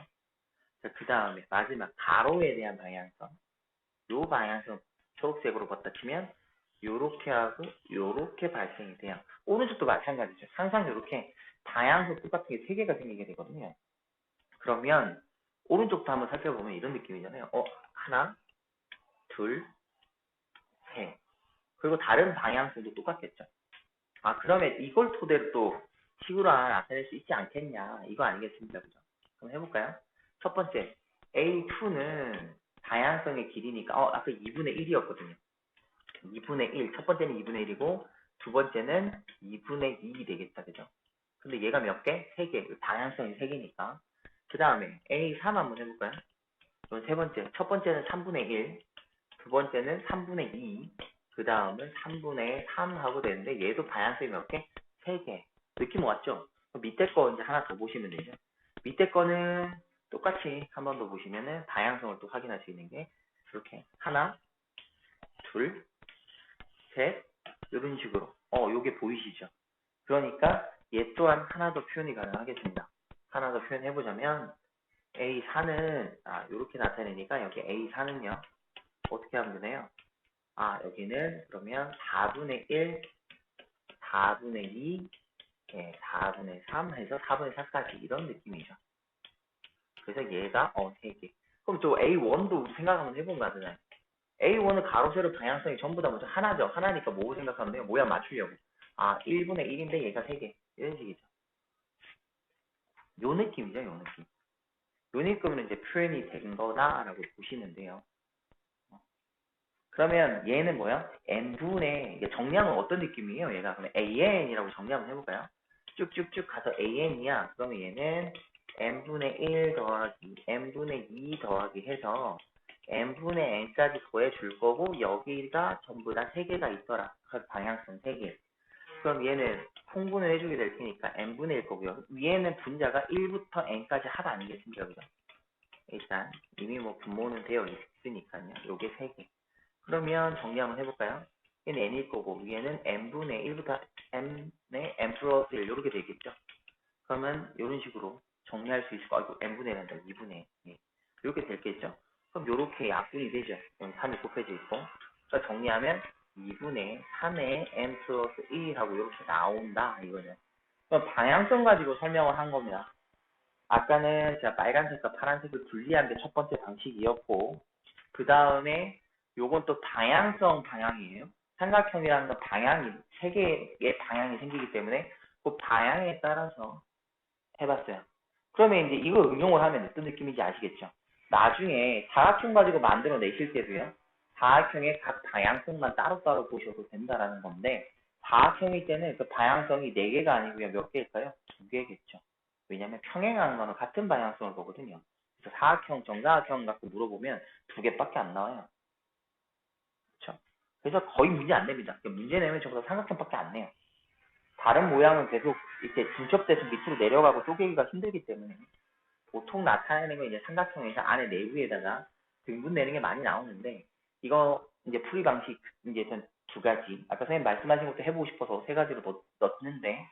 자, 그 다음에 마지막 가로에 대한 방향성. 요 방향성 초록색으로 걷다치면 요렇게 하고 요렇게 발생이 돼요. 오른쪽도 마찬가지죠. 항상 요렇게 방향성 똑같은 게 3개가 생기게 되거든요. 그러면 오른쪽도 한번 살펴보면 이런 느낌이잖아요. 하나, 둘, 셋. 그리고 다른 방향성도 똑같겠죠. 그러면 이걸 토대로 또 식으로 나타낼 수 있지 않겠냐, 이거 아니겠습니까? 그죠? 그럼 해볼까요? 첫 번째, A2는 방향성의 길이니까, 아까 2분의 1이었거든요. 2분의 1, 첫 번째는 2분의 1이고, 두 번째는 2분의 2이 되겠다, 그죠? 근데 얘가 몇 개? 3개. 방향성이 3개니까. 그 다음에 A3 한번 해볼까요? 그럼 세 번째, 첫 번째는 3분의 1, 두 번째는 3분의 2, 그 다음은 3분의 3 하고 되는데, 얘도 방향성이 몇 개? 3개. 느낌 왔죠? 밑에 거 이제 하나 더 보시면 되죠. 밑에 거는 똑같이 한 번 더 보시면은 방향성을 또 확인할 수 있는 게 이렇게 하나, 둘, 셋, 이런 식으로 요게 보이시죠? 그러니까 얘 또한 하나 더 표현이 가능하겠습니다. 하나 더 표현해보자면 A4는 이렇게 나타내니까 여기 A4는요 어떻게 하면 되나요? 여기는 그러면 4분의 1, 4분의 2, 4분의 3 해서 4분의 4까지 이런 느낌이죠. 그래서 얘가 3개. 그럼 또 A1도 생각 한번 해보면 하잖아요. A1은 가로 세로 방향성이 전부 다 뭐죠? 하나죠. 하나니까 뭐 생각하면 돼요? 모양 맞추려고. 1분의 1인데 얘가 3개. 이런 식이죠. 요 느낌이죠, 요 느낌. 요 느낌은 이제 표현이 된 거다라고 보시는데요. 그러면 얘는 뭐야? n분의, 이게 정리하면 어떤 느낌이에요? 얘가 그러면 an이라고 정리 한번 해볼까요? 쭉쭉쭉 가서 an이야. 그러면 얘는 n분의 1 더하기 n분의 2 더하기 해서 n분의 n까지 더해줄 거고, 여기가 전부 다 3개가 있더라. 그 방향성 3개. 그럼 얘는 통분을 해주게 될 테니까 n분의 1 거고요. 위에는 분자가 1부터 n까지 합 아니겠습니까? 그죠? 일단 이미 뭐 분모는 되어 있으니까요. 요게 3개. 그러면 정리 한번 해볼까요? 얘는 n일 거고, 위에는 n분의 1부터 n의 n 플러스 1 이렇게 되겠죠. 그러면 이런 식으로 정리할 수 있을 거. n분의 1 한다. 2분의 1. 이렇게 되겠죠. 그럼 이렇게 약분이 되죠. 여기 3이 곱해져 있고. 그러니까 정리하면 2분의 3의 n 플러스 1하고 이렇게 나온다. 이거는. 그럼 방향성 가지고 설명을 한 겁니다. 아까는 제가 빨간색과 파란색을 분리한 게 첫 번째 방식이었고, 그 다음에 요건 또 방향성 방향이에요. 삼각형이라는 건 방향이, 3개의 방향이 생기기 때문에 그 방향에 따라서 해봤어요. 그러면 이제 이거 응용을 하면 어떤 느낌인지 아시겠죠? 나중에 사각형 가지고 만들어 내실 때도요. 사각형의 각 방향성만 따로따로 보셔도 된다라는 건데 사각형일 때는 그 방향성이 4개가 아니고요. 몇 개일까요? 2개겠죠. 왜냐하면 평행하는 거는 같은 방향성을 보거든요. 그래서 사각형, 정사각형 갖고 물어보면 2개밖에 안 나와요. 그렇죠? 그래서 거의 문제 안 냅니다. 문제 내면 전부 다 삼각형밖에 안 내요. 다른 모양은 계속 이렇게 중첩돼서 밑으로 내려가고 쪼개기가 힘들기 때문에 보통 나타내는 건 이제 삼각형에서 안에 내부에다가 등분 내는 게 많이 나오는데 이거 이제 풀이 방식 이제 전 2가지 아까 선생님 말씀하신 것도 해보고 싶어서 3가지로 넣었는데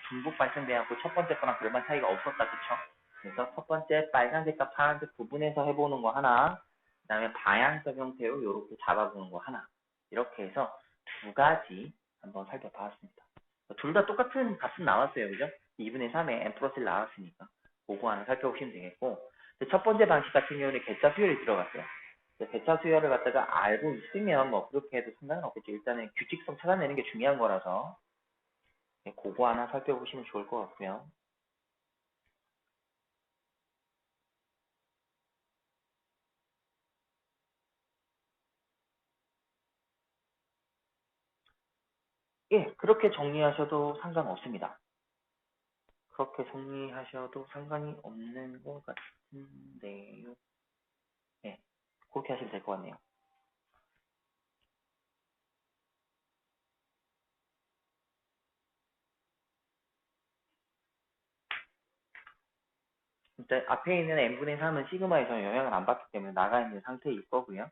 중복 발생돼갖고 첫 번째 거랑 별반 차이가 없었다 그쵸? 그래서 첫 번째 빨간색과 파란색 부분에서 해보는 거 하나 그 다음에 방향성 형태로 이렇게 잡아보는 거 하나 이렇게 해서 2가지 한번 살펴봤습니다. 둘 다 똑같은 값은 나왔어요 그죠? 2분의 3에 n 플러스 1 나왔으니까 그거 하나 살펴보시면 되겠고 첫 번째 방식 같은 경우는 개차 수열이 들어갔어요. 개차 수열을 갖다가 알고 있으면 뭐 그렇게 해도 상관은 없겠죠. 일단은 규칙성 찾아내는 게 중요한 거라서 그거 하나 살펴보시면 좋을 것 같고요. 예, 그렇게 정리하셔도 상관없습니다. 그렇게 정리하셔도 상관이 없는 것 같은데요. 예, 그렇게 하시면 될 것 같네요. 일단 앞에 있는 n분의 3은 시그마에서 영향을 안 받기 때문에 나가 있는 상태일 거고요.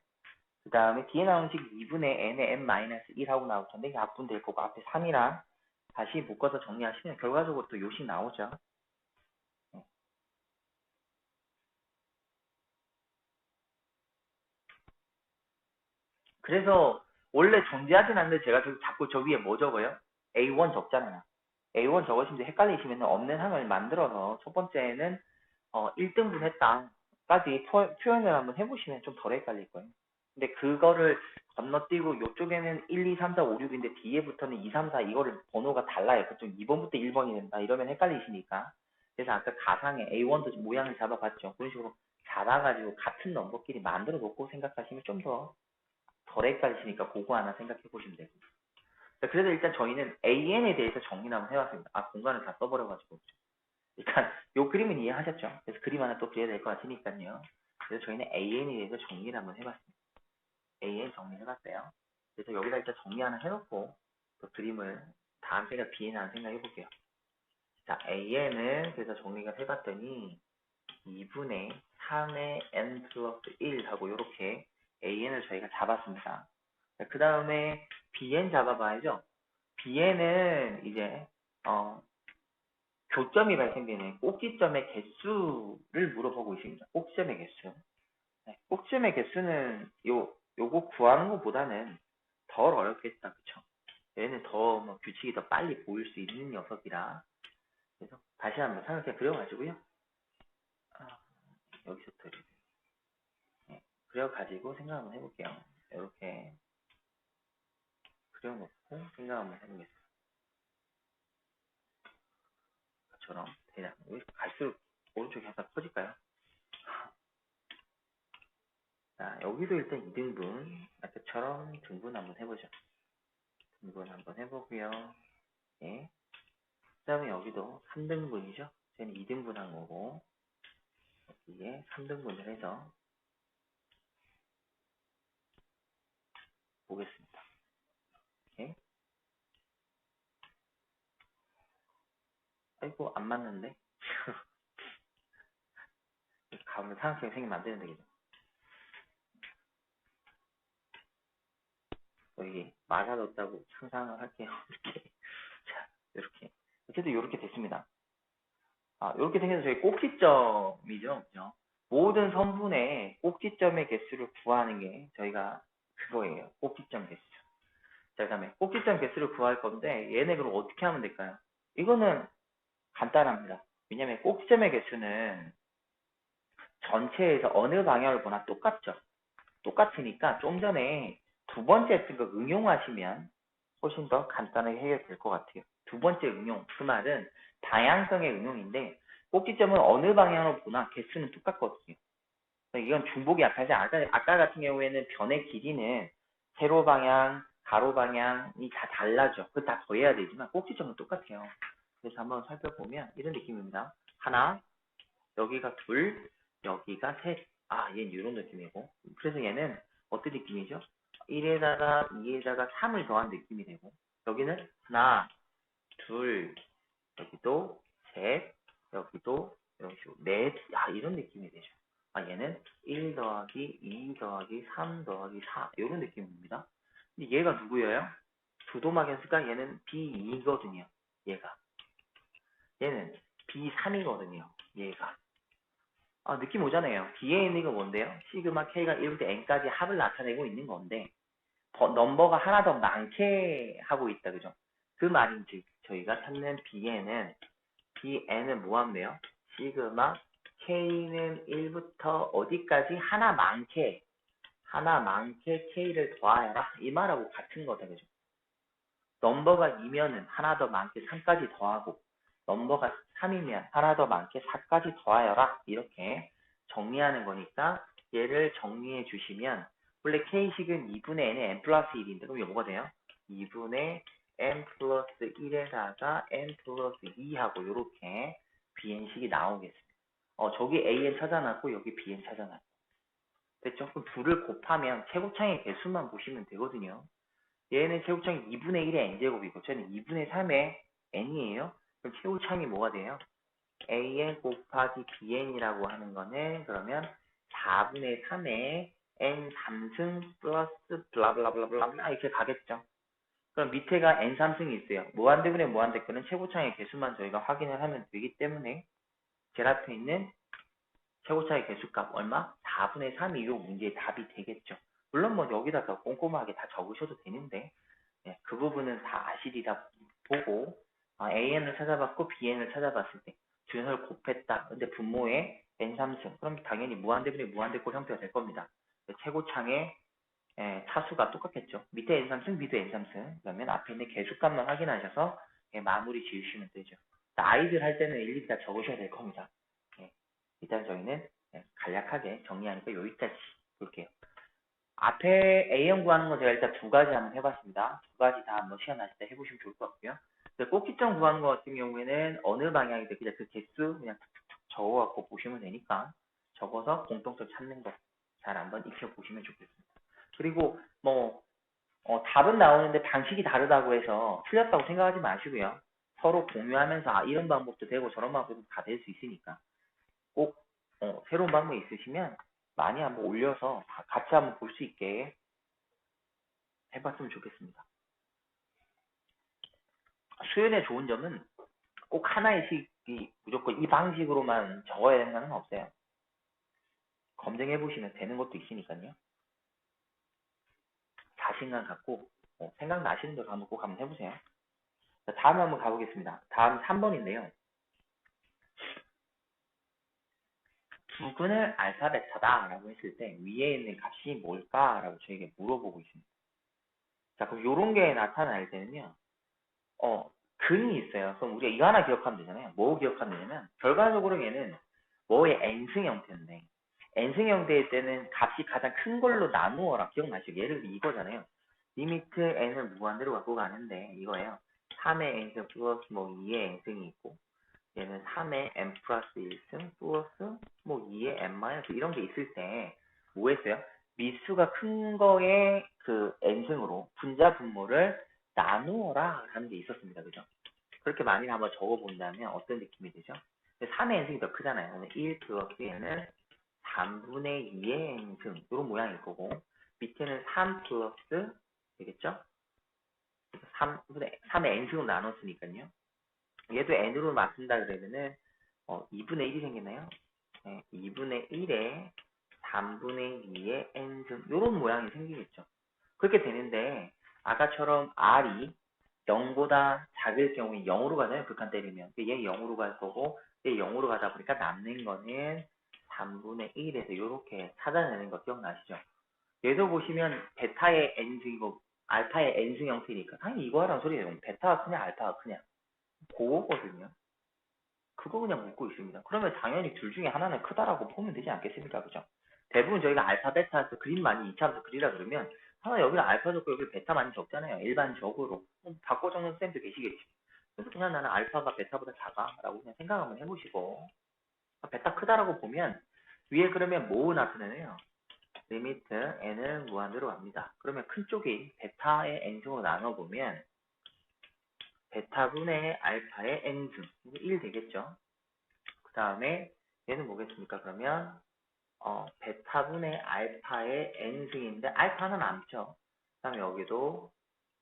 그 다음에 뒤에 나온 식 2분의 n의 n-1하고 나올 텐데 이게 약분될 거고 앞에 3이랑 다시 묶어서 정리하시면 결과적으로 또 요식 나오죠. 네. 그래서 원래 존재하진 않는데 제가 자꾸 저 위에 뭐 적어요? A1 적잖아요. A1 적으시면 헷갈리시면 없는 항을 만들어서 첫 번째는 1등분 했다까지 표현을 한번 해보시면 좀 덜 헷갈릴 거예요. 근데 그거를 건너뛰고 이쪽에는 1, 2, 3, 4, 5, 6인데 뒤에부터는 2, 3, 4 이거를 번호가 달라요. 그쪽 2번부터 1번이 된다. 이러면 헷갈리시니까. 그래서 아까 가상의 A1도 모양을 잡아봤죠. 그런 식으로 잡아가지고 같은 넘버끼리 만들어 놓고 생각하시면 좀 덜 헷갈리시니까 그거 하나 생각해 보시면 되고. 그래서 일단 저희는 AN에 대해서 정리를 한번 해봤습니다. 아, 공간을 다 써버려가지고. 일단 요 그림은 이해하셨죠? 그래서 그림 하나 또 그려야 될 것 같으니까요. 그래서 저희는 AN에 대해서 정리를 한번 해봤습니다. AN 정리해봤어요. 그래서 여기다 일단 정리 하나 해놓고 또 그림을 다음 생각 B에 하나 생각해볼게요. 자, AN은 그래서 정리가 해봤더니 2분의 3의 n 플러스 1 하고 이렇게 AN을 저희가 잡았습니다. 그 다음에 BN 잡아봐야죠. BN은 이제 교점이 발생되는 꼭지점의 개수를 물어보고 있습니다. 꼭지점의 개수. 네, 꼭지점의 개수는 요거 구하는 것보다는 덜 어렵겠다. 그쵸? 얘는 더 규칙이 더 빨리 보일 수 있는 녀석이라. 그래서 다시 한번 상세 그려가지고요. 아, 여기서부터 이렇게. 네, 그려가지고 생각 한번 해볼게요. 이렇게 그려놓고 생각 한번 해보겠습니다. 처럼 대략 갈수록 오른쪽이 항상 커질까요? 자, 여기도 일단 2등분 아까처럼 등분 한번 해보죠. 등분 한번 해보고요. 예. 그 다음에 여기도 3등분이죠. 쟤는 2등분 한 거고 여기에 3등분을 해서 보겠습니다. 예. 아이고 안 맞는데? 가면 사각형이 생기면 안 되는데 그죠? 여기 맞아졌다고 상상을 할게요. 이렇게. 자, 이렇게. 어쨌든 이렇게 됐습니다. 아, 이렇게 생겨서 저희 꼭지점이죠. 그죠? 모든 선분의 꼭지점의 개수를 구하는 게 저희가 그거예요. 꼭지점 개수. 자, 그 다음에 꼭지점 개수를 구할 건데 얘네 그럼 어떻게 하면 될까요? 이거는 간단합니다. 왜냐면 꼭지점의 개수는 전체에서 어느 방향을 보나 똑같죠. 똑같으니까 좀 전에 두 번째 했던 거 응용하시면 훨씬 더 간단하게 해결될 것 같아요. 두 번째 응용, 그 말은 다양성의 응용인데 꼭지점은 어느 방향으로 보나 개수는 똑같거든요. 이건 중복이야. 사실 아까 같은 경우에는 변의 길이는 세로 방향, 가로 방향이 다 달라져. 그거 다 더해야 되지만 꼭지점은 똑같아요. 그래서 한번 살펴보면 이런 느낌입니다. 하나, 여기가 둘, 여기가 셋. 아, 얘는 이런 느낌이고. 그래서 얘는 어떤 느낌이죠? 1에다가 2에다가 3을 더한 느낌이 되고, 여기는 하나, 둘, 여기도 셋, 여기도 넷, 아, 이런 느낌이 되죠. 아, 얘는 1 더하기 2 더하기 3 더하기 4 이런 느낌입니다. 근데 얘가 누구예요? 두도막이었으니까 얘는 B2거든요. 얘가. 얘는 B3이거든요. 얘가. 아, 느낌 오잖아요. 뒤에 있는 거 뭔데요? 시그마 K가 1부터 N까지 합을 나타내고 있는 건데 넘버가 하나 더 많게 하고 있다. 그죠? 그 말인지 저희가 찾는 BN은 뭐하네요? 시그마 K는 1부터 어디까지 하나 많게 K를 더하여라. 이 말하고 같은 거다. 그죠? 넘버가 2면은 하나 더 많게 3까지 더하고 넘버가 3이면 하나 더 많게 4까지 더하여라. 이렇게 정리하는 거니까 얘를 정리해 주시면 원래 K식은 2분의 N에 N 플러스 1인데 그럼 이거 뭐가 돼요? 2분의 N 플러스 1에다가 N 플러스 2하고 이렇게 BN식이 나오겠습니다. 저기 AN 찾아놨고 여기 BN 찾아놨고 됐죠? 그럼 둘을 곱하면 최고창의 개수만 보시면 되거든요. 얘는 최고창이 2분의 1의 n제곱이고 저는 2분의 3의 n이에요. 그럼 최고창이 뭐가 돼요? an 곱하기 bn이라고 하는 거는 그러면 4분의 3의 n 3승 플러스 블라블라블라블라 이렇게 가겠죠. 그럼 밑에가 n 3승이 있어요. 무한대분의 무한대표는 최고창의 개수만 저희가 확인을 하면 되기 때문에 제 앞에 있는 최고차의 개수값 얼마? 4분의 3이 이 문제의 답이 되겠죠. 물론 뭐 여기다가 꼼꼼하게 다 적으셔도 되는데 그 부분은 다 아시리라 보고 AN을 찾아봤고 BN을 찾아봤을 때 주연을 곱했다. 근데 분모에 N3승 그럼 당연히 무한대분의 무한대꼴 형태가 될 겁니다. 최고창의 차수가 똑같겠죠. 밑에 N3승, 밑에 N3승 그러면 앞에 있는 개수값만 확인하셔서 마무리 지으시면 되죠. 아이들 할 때는 일일이 다 적으셔야 될 겁니다. 일단 저희는 간략하게 정리하니까 여기까지 볼게요. 앞에 A형 구하는 거 제가 일단 두 가지 한번 해봤습니다. 두 가지 다 한번 시간 나실 때 해보시면 좋을 것 같고요. 꼭지점 구하는 거 같은 경우에는 어느 방향이든 그냥 그 개수 그냥 툭툭툭 적어갖고 보시면 되니까 적어서 공통점 찾는 거 잘 한번 익혀보시면 좋겠습니다. 그리고 뭐 답은 나오는데 방식이 다르다고 해서 틀렸다고 생각하지 마시고요. 서로 공유하면서 이런 방법도 되고 저런 방법도 다 될 수 있으니까 꼭 새로운 방법이 있으시면 많이 한번 올려서 같이 한번 볼 수 있게 해봤으면 좋겠습니다. 수연의 좋은 점은 꼭 하나의 식이 무조건 이 방식으로만 적어야 되는 건 없어요. 검증해 보시면 되는 것도 있으니까요. 자신감 갖고 생각나시는 대로 한번 꼭 한번 해보세요. 다음 한번 가보겠습니다. 다음 3번인데요. 두근을 알파벳하다 라고 했을 때 위에 있는 값이 뭘까? 라고 저에게 물어보고 있습니다. 자, 그럼 이런 게 나타날 때는요. 근이 있어요. 그럼 우리가 이거 하나 기억하면 되잖아요. 뭐 기억하면 되냐면 결과적으로 얘는 뭐의 n승 형태인데 n승 형태일 때는 값이 가장 큰 걸로 나누어라. 기억나시죠? 예를 들어 이거잖아요. 리미트 n을 무한대로 갖고 가는데 이거예요. 3의 n승 플러스 뭐 2의 n승이 있고 얘는 3의 n 플러스 1승 플러스 뭐 2의 n 마이너스 이런 게 있을 때 뭐 했어요? 미수가 큰 거에 그 n승으로 분자 분모를 나누어라 하는 게 있었습니다. 그죠? 그렇게 많이 한번 적어본다면 어떤 느낌이 되죠? 3의 n승이 더 크잖아요. 1 플러스 얘는 3분의 2의 n승 이런 모양일 거고 밑에는 3 플러스 되겠죠? 3의 n승으로 나눴으니까요. 얘도 n으로 맞춘다 그러면은 2분의 1이 생기나요? 네, 2분의 1에 3분의 2의 n승 이런 모양이 생기겠죠. 그렇게 되는데 아까처럼 r이 0보다 작을 경우에 0으로 가잖아요. 극한 때리면. 얘 0으로 갈 거고 얘 0으로 가다 보니까 남는 거는 3분의 1에서 이렇게 찾아내는 거 기억나시죠? 얘도 보시면 베타의 n승이고 알파의 n승 형태니까 당연히 이거 하라는 소리예요. 베타가 크냐 알파가 크냐 그거거든요. 그거 그냥 묻고 있습니다. 그러면 당연히 둘 중에 하나는 크다라고 보면 되지 않겠습니까? 그죠? 대부분 저희가 알파, 베타에서 그림 많이 2차함수 그리라 그러면 하나 여기는 알파 적고 여기 베타 많이 적잖아요. 일반적으로. 바꿔 적는 쌤도 계시겠지. 그래서 그냥 나는 알파가 베타보다 작아라고 그냥 생각 한번 해보시고 베타 크다라고 보면 위에 그러면 뭐 나타내네요? 리미트 n을 무한대로 갑니다. 그러면 큰 쪽이 베타의 n승으로 나눠보면 베타분의 알파의 n승 1 되겠죠. 그 다음에 얘는 뭐겠습니까? 그러면 베타분의 알파의 n승인데 알파는 남죠. 그 다음에 여기도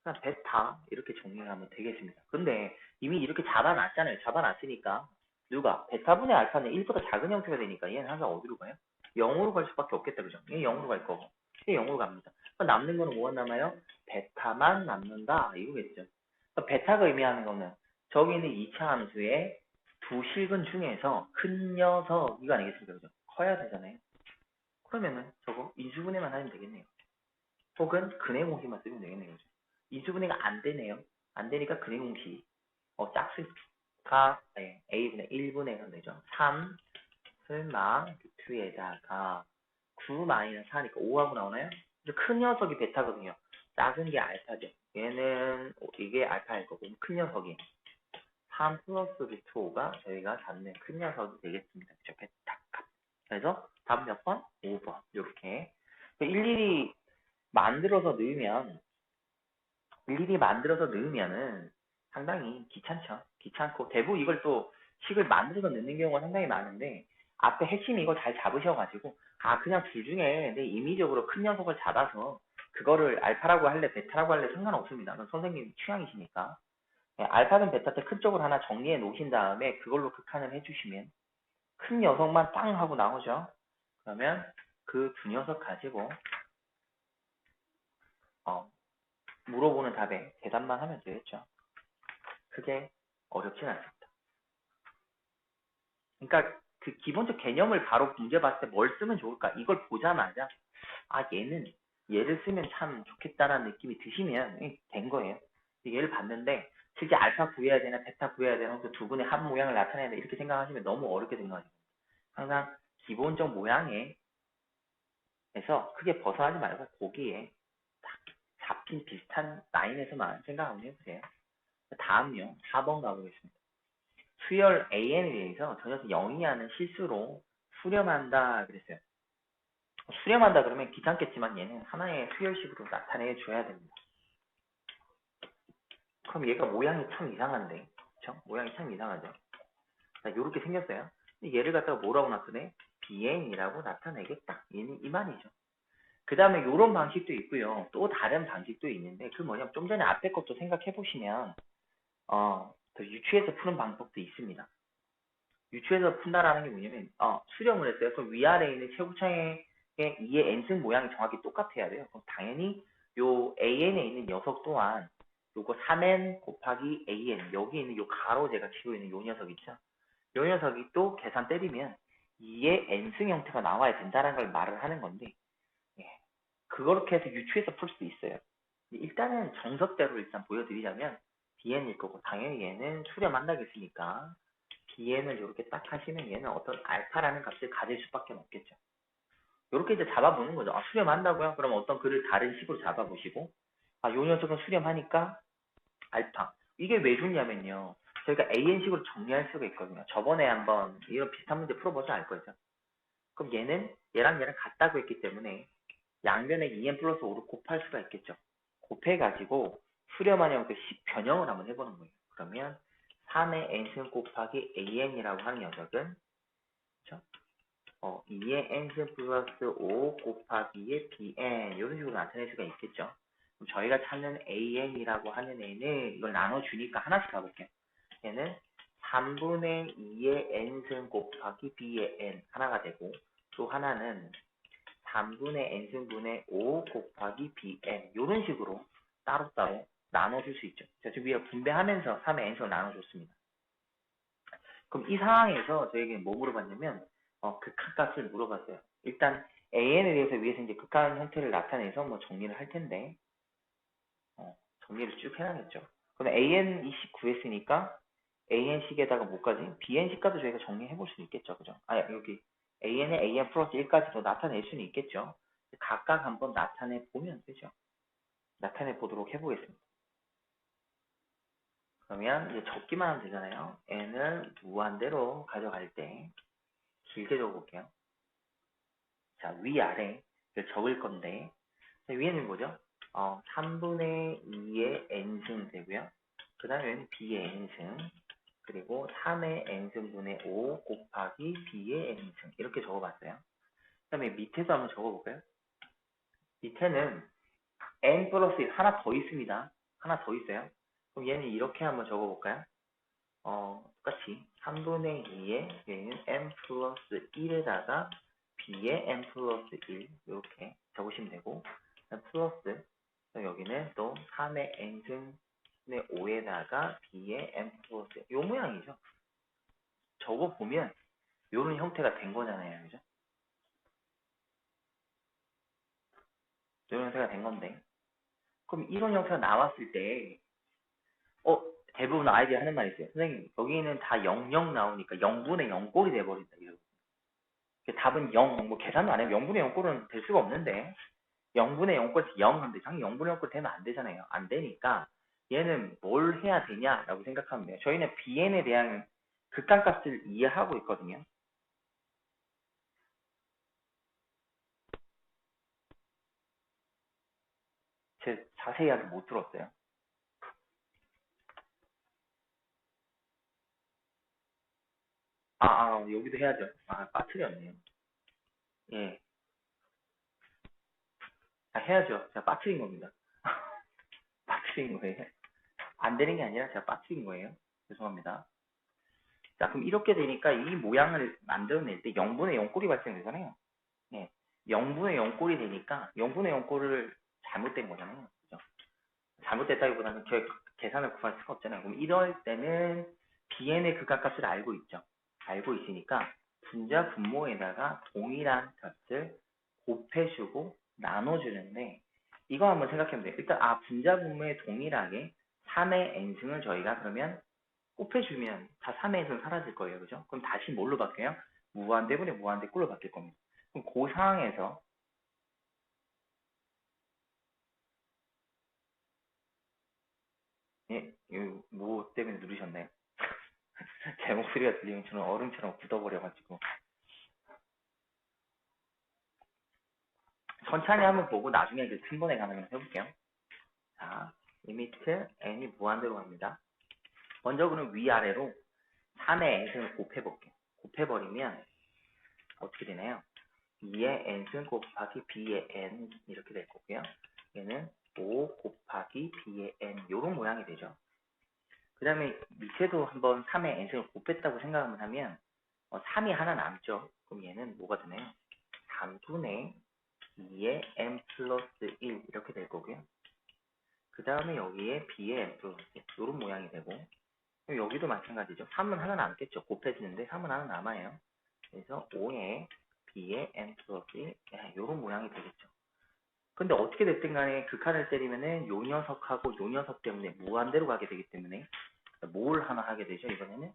그냥 베타 이렇게 정리하면 되겠습니다. 근데 이미 이렇게 잡아놨잖아요. 잡아놨으니까 누가? 베타분의 알파는 1보다 작은 형태가 되니까 얘는 항상 어디로 가요? 0으로 갈 수밖에 없겠다. 그죠? 얘 0으로 갈 거고 얘 0으로 갑니다. 그럼 남는 거는 뭐가 남아요? 베타만 남는다 이거겠죠. 베타가 의미하는 거는 저기 있는 2차 함수의 두 실근 중에서 큰 녀석 이거 아니겠습니까? 그죠? 커야 되잖아요. 그러면은 저거 인수분해만 하면 되겠네요. 혹은 근해 공식만 쓰면 되겠네요. 그죠? 인수분해가 안 되네요. 안 되니까 근해 공식 짝수가 a분의 1분의 되죠. 3 설마 2에다가 9 마이너스 4니까 5하고 나오나요? 큰 녀석이 베타거든요. 작은 게 알파죠. 얘는 이게 알파일 거고 큰 녀석이 3 플러스 루트 5가 저희가 잡는 큰 녀석이 되겠습니다. 그죠? 베타 값. 그래서 답 몇 번? 5번. 이렇게 일일이 만들어서 넣으면은 상당히 귀찮죠. 귀찮고 대부분 이걸 또 식을 만들어서 넣는 경우가 상당히 많은데 앞에 핵심이 이걸 잘 잡으셔가지고 그냥 둘 중에 내 임의적으로 큰 녀석을 잡아서 그거를 알파라고 할래 베타라고 할래 상관없습니다. 그건 선생님 취향이시니까 알파든 베타 때 큰 쪽을 하나 정리해 놓으신 다음에 그걸로 극한을 해주시면 큰 녀석만 땅 하고 나오죠. 그러면 그 두 녀석 가지고 물어보는 답에 대답만 하면 되겠죠. 크게 어렵진 않습니다. 그러니까 그 기본적 개념을 바로 문제 봤을 때 뭘 쓰면 좋을까? 이걸 보자마자 얘는 얘를 쓰면 참 좋겠다라는 느낌이 드시면 된 거예요. 얘를 봤는데 실제 알파 구해야 되나 베타 구해야 되나 혹은 두 분의 합 모양을 나타내야 되나 이렇게 생각하시면 너무 어렵게 생각하시면 항상 기본적 모양에서 크게 벗어나지 말고 거기에 딱 잡힌 비슷한 라인에서만 생각 한번 해보세요. 다음요. 4번 가보겠습니다. 수열 AN에 대해서 저 녀석 영위하는 실수로 수렴한다 그랬어요. 수렴한다 그러면 귀찮겠지만 얘는 하나의 수열식으로 나타내 줘야 됩니다. 그럼 얘가 모양이 참 이상한데, 그쵸? 모양이 참 이상하죠? 자, 요렇게 생겼어요. 얘를 갖다가 뭐라고 나타내? BN이라고 나타내겠다. 얘는 이만이죠. 그 다음에 요런 방식도 있고요. 또 다른 방식도 있는데, 그 뭐냐면 좀 전에 앞에 것도 생각해 보시면, 더 유추해서 푸는 방법도 있습니다. 유추해서 푼다라는 게 뭐냐면 수렴을 했어요. 그럼 위아래에 있는 최고차의 2의 n승 모양이 정확히 똑같아야 돼요. 그럼 당연히 요 an에 있는 녀석 또한 요거 3n 곱하기 an 여기 있는 요 가로 제가 치고 있는 요 녀석 있죠. 요 녀석이 또 계산 때리면 2의 n승 형태가 나와야 된다는 걸 말을 하는 건데 그렇게 해서 유추해서 풀 수 있어요. 일단은 정석대로 일단 보여드리자면 bn일 거고 당연히 얘는 수렴한다겠으니까 bn을 이렇게 딱 하시면 얘는 어떤 알파라는 값을 가질 수밖에 없겠죠. 이렇게 이제 잡아보는 거죠. 수렴한다고요? 그럼 어떤 글을 다른 식으로 잡아보시고 요 녀석은 수렴하니까 알파. 이게 왜 좋냐면요. 저희가 AN식으로 정리할 수가 있거든요. 저번에 한번 이런 비슷한 문제 풀어보자 알 거죠. 그럼 얘는 얘랑 같다고 했기 때문에 양변에 2n 플러스 5를 곱할 수가 있겠죠. 곱해가지고 수렴한 형태 10변형을 한번 해보는 거예요. 그러면 3의 n승 곱하기 an이라고 하는 녀석은 그렇죠? 2의 n승 플러스 5 곱하기의 bn 이런 식으로 나타낼 수가 있겠죠. 그럼 저희가 찾는 an이라고 하는 애는 이걸 나눠주니까 하나씩 가볼게요. 얘는 3분의 2의 n승 곱하기 b의 n 하나가 되고 또 하나는 3분의 n승분의 5 곱하기 bn 이런 식으로 따로따로 나눠줄 수 있죠. 자, 지금 위에 분배하면서 3의 n승을 나눠줬습니다. 그럼 이 상황에서 저에게 뭐 물어봤냐면 극한값을 물어봤어요. 일단 an에 대해서 위에서 이제 극한 형태를 나타내서 뭐 정리를 할 텐데 정리를 쭉 해놔야겠죠. 그럼 an 29 했으니까 AN식에다가 뭐까지? BN식까지 저희가 정리해 볼 수는 있겠죠. 그죠? 아, 여기 AN에 AN 플러스 1까지도 나타낼 수는 있겠죠. 각각 한번 나타내 보면 되죠. 나타내 보도록 해보겠습니다. 그러면 이제 적기만 하면 되잖아요. n을 무한대로 가져갈 때 길게 적어볼게요. 자, 위아래 적을 건데 위에는 뭐죠? 3분의 2의 n승 되고요. 그 다음에 b의 n승, 그리고 3의 n승분의 5 곱하기 b의 n승, 이렇게 적어봤어요. 그 다음에 밑에도 한번 적어볼까요? 밑에는 n 플러스 1 하나 더 있습니다. 하나 더 있어요. 그럼 얘는 이렇게 한번 적어볼까요? 똑같이 3분의 2의 얘는 n 플러스 1에다가 b의 n 플러스 1 이렇게 적으시면 되고, 플러스 여기는 또 3의 n승분의 5에다가 b의 n 플러스 요 모양이죠. 적어보면 요런 형태가 된 거잖아요. 그죠? 요런 형태가 된 건데, 그럼 이런 형태가 나왔을 때 대부분 아이들이 하는 말이 있어요. 선생님, 여기는 다 00 나오니까 0분의 0꼴이 돼버린다. 이러고. 답은 0, 뭐 계산도 안 해요. 0분의 0꼴은 될 수가 없는데 0분의 0꼴에서 0 하는데 당연히 0분의 0꼴 되면 안 되잖아요. 안 되니까 얘는 뭘 해야 되냐라고 생각하면 돼요. 저희는 bn에 대한 극한값을 이해하고 있거든요. 제 자세히 아직 못 들었어요. 여기도 해야죠. 빠뜨렸네요. 예. 해야죠. 제가 빠뜨린 겁니다. 빠뜨린 거예요. 안 되는 게 아니라 제가 빠뜨린 거예요. 죄송합니다. 자, 그럼 이렇게 되니까 이 모양을 만들어낼 때 0분의 0꼴이 발생되잖아요. 예. 0분의 0꼴이 되니까 0분의 0꼴을 잘못된 거잖아요. 그죠? 잘못됐다기보다는 저희 계산을 구할 수가 없잖아요. 그럼 이럴 때는 bn의 극한값을 알고 있죠. 알고 있으니까 분자 분모에다가 동일한 값을 곱해주고 나눠주는데, 이거 한번 생각해보면 돼요. 일단 분자 분모에 동일하게 3의 n승을 저희가 그러면 곱해주면 다 3의 n승 사라질 거예요. 그죠? 그럼 다시 뭘로 바뀌어요? 무한대분의 무한대 꼴로 바뀔 겁니다. 그럼 그 상황에서 뭐 때문에 누르셨나요? 제 목소리가 들리면 저는 얼음처럼 굳어버려가지고. 천천히 한번 보고 나중에 큰 번에 가능한 해볼게요. 자, 리미트 n이 무한대로 갑니다. 먼저 그럼 위아래로 3의 n승을 곱해볼게요. 곱해버리면 어떻게 되나요? 2의 n승 곱하기 b의 n 이렇게 될 거고요. 얘는 5 곱하기 b의 n 요런 모양이 되죠. 그 다음에 밑에도 한번 3의 n승을 곱했다고 생각을 하면 3이 하나 남죠. 그럼 얘는 뭐가 되나요? 3분의 2의 n 플러스 1 이렇게 될 거고요. 그 다음에 여기에 b의 n 플러스 1 이런 모양이 되고, 여기도 마찬가지죠. 3은 하나 남겠죠. 곱해지는데 3은 하나 남아요. 그래서 5의 b의 n 플러스 1 이런 모양이 되겠죠. 근데 어떻게 됐든 간에 극한을 때리면은 요 녀석하고 요 녀석 때문에 무한대로 가게 되기 때문에 뭘 하나 하게 되죠. 이번에는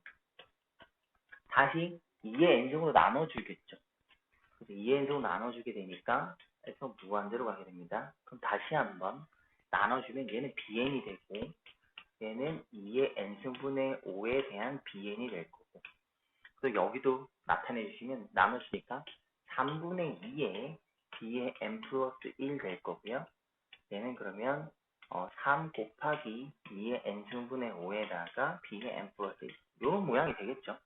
다시 2의 n승으로 나눠주겠죠. 그래서 2의 n승으로 나눠주게 되니까 해서 무한대로 가게 됩니다. 그럼 다시 한번 나눠주면 얘는 bn이 되고 얘는 2의 n승분의 5에 대한 bn이 될 거고, 그리고 여기도 나타내 주시면 나눠주니까 3분의 2의 b의 n 플러스 1 될 거고요. 얘는 그러면 3 곱하기 2의 n승분의 5에다가 b의 n 플러스 1 이런 모양이 되겠죠.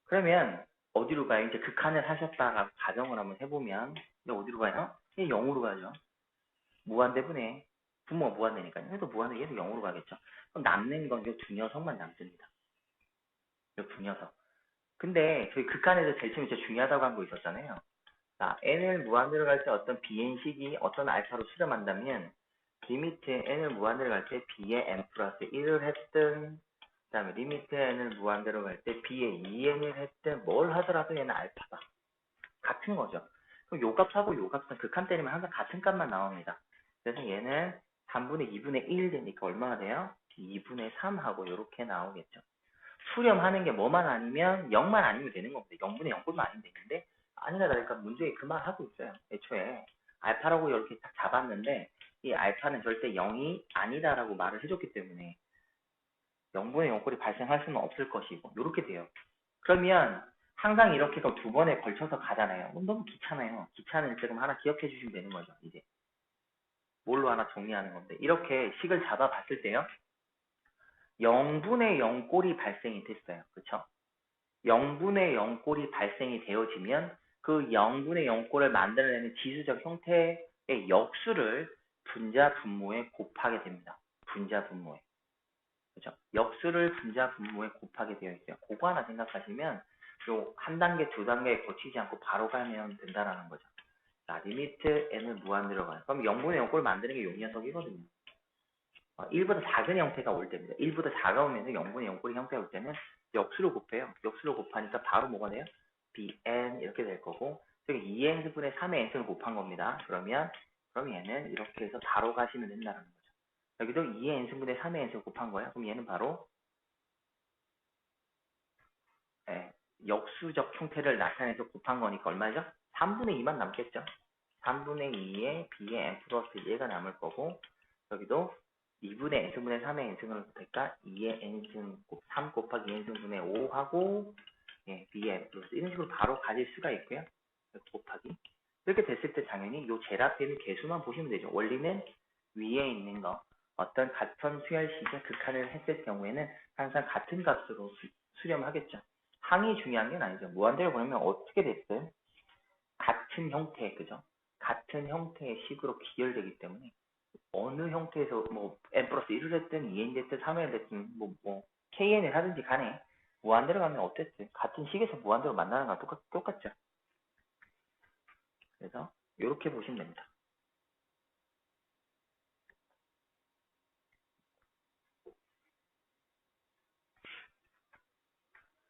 그러면 어디로 가요? 이제 극한을 하셨다가 가정을 한번 해보면 이제 어디로 가요? 얘 0으로 가죠. 무한대분의 분모가 무한대니까요. 얘도 무한대, 얘도 0으로 가겠죠. 그럼 남는 건 이 두 녀석만 남습니다. 이 두 녀석. 근데 저희 극한에서 제일 처음에 진짜 중요하다고 한 거 있었잖아요. 자, n을 무한대로 갈 때 어떤 bn식이 어떤 알파로 수렴한다면 리미트 n을 무한대로 갈 때 b의 n 플러스 1을 했든, 그 다음에 리미트 n을 무한대로 갈 때 b의 2n을 했든 뭘 하더라도 얘는 알파다. 같은 거죠. 그럼 요 값하고 요 값은 극한 때리면 항상 같은 값만 나옵니다. 그래서 얘는 3분의 2분의 1 되니까 얼마가 돼요? 2분의 3하고 이렇게 나오겠죠. 수렴하는 게 뭐만 아니면 0만 아니면 되는 겁니다. 0분의 0꼴만 아니면 되는데 아니라 다를까 문제에 그 말 하고 있어요. 애초에 알파라고 이렇게 딱 잡았는데 이 알파는 절대 0이 아니다라고 말을 해줬기 때문에 0분의 0꼴이 발생할 수는 없을 것이고 이렇게 돼요. 그러면 항상 이렇게 두 번에 걸쳐서 가잖아요. 너무 귀찮아요. 귀찮은 지금 하나 기억해 주시면 되는 거죠. 이제 뭘로 하나 정리하는 건데 이렇게 식을 잡아봤을 때요. 0분의 0꼴이 발생이 됐어요. 그렇죠? 0분의 0꼴이 발생이 되어지면 그 0분의 0꼴을 만들어내는 지수적 형태의 역수를 분자 분모에 곱하게 됩니다. 분자 분모에. 그죠? 역수를 분자 분모에 곱하게 되어 있어요. 그거 하나 생각하시면 요 한 단계, 두 단계에 거치지 않고 바로 가면 된다라는 거죠. 자, 리미트 n을 무한 들어가요. 그럼 0분의 0꼴 만드는 게 요 녀석이거든요. 1보다 작은 형태가 올 때입니다. 1보다 작아 오면서 0분의 0꼴의 형태가 올 때는 역수로 곱해요. 역수로 곱하니까 바로 뭐가 돼요? bn 이렇게 될 거고 저기 2n분의 3의 n승을 곱한 겁니다. 그럼 얘는 이렇게 해서 바로 가시면 된다는 거죠. 여기도 2의 n승분의 3의 n승을 곱한 거예요. 그럼 얘는 바로 역수적 형태를 나타내서 곱한 거니까 얼마죠? 3분의 2만 남겠죠. 3분의 2의 b의 n 플러스 얘가 남을 거고 여기도 2분의 n승분의 3의 n승을 곱할까? 2의 n승 3 곱하기 n승분의 5하고 b의 n 플러스 이런 식으로 바로 가질 수가 있고요. 곱하기 이렇게 됐을 때 당연히 이 제라되는 개수만 보시면 되죠. 원리는 위에 있는 거 어떤 같은 수열식의 극한을 했을 경우에는 항상 같은 값으로 수렴하겠죠. 항이 중요한 게 아니죠. 무한대로 보내면 어떻게 됐든 같은 형태, 그죠? 같은 형태의 식으로 기혈되기 때문에 어느 형태에서 뭐 n 플러스 1을 했든 2n 됐든 3n 됐든 뭐 kn을 하든지 간에 무한대로 가면 어쨌든 같은 식에서 무한대로 만나는 거랑 똑같죠. 그래서 이렇게 보시면 됩니다.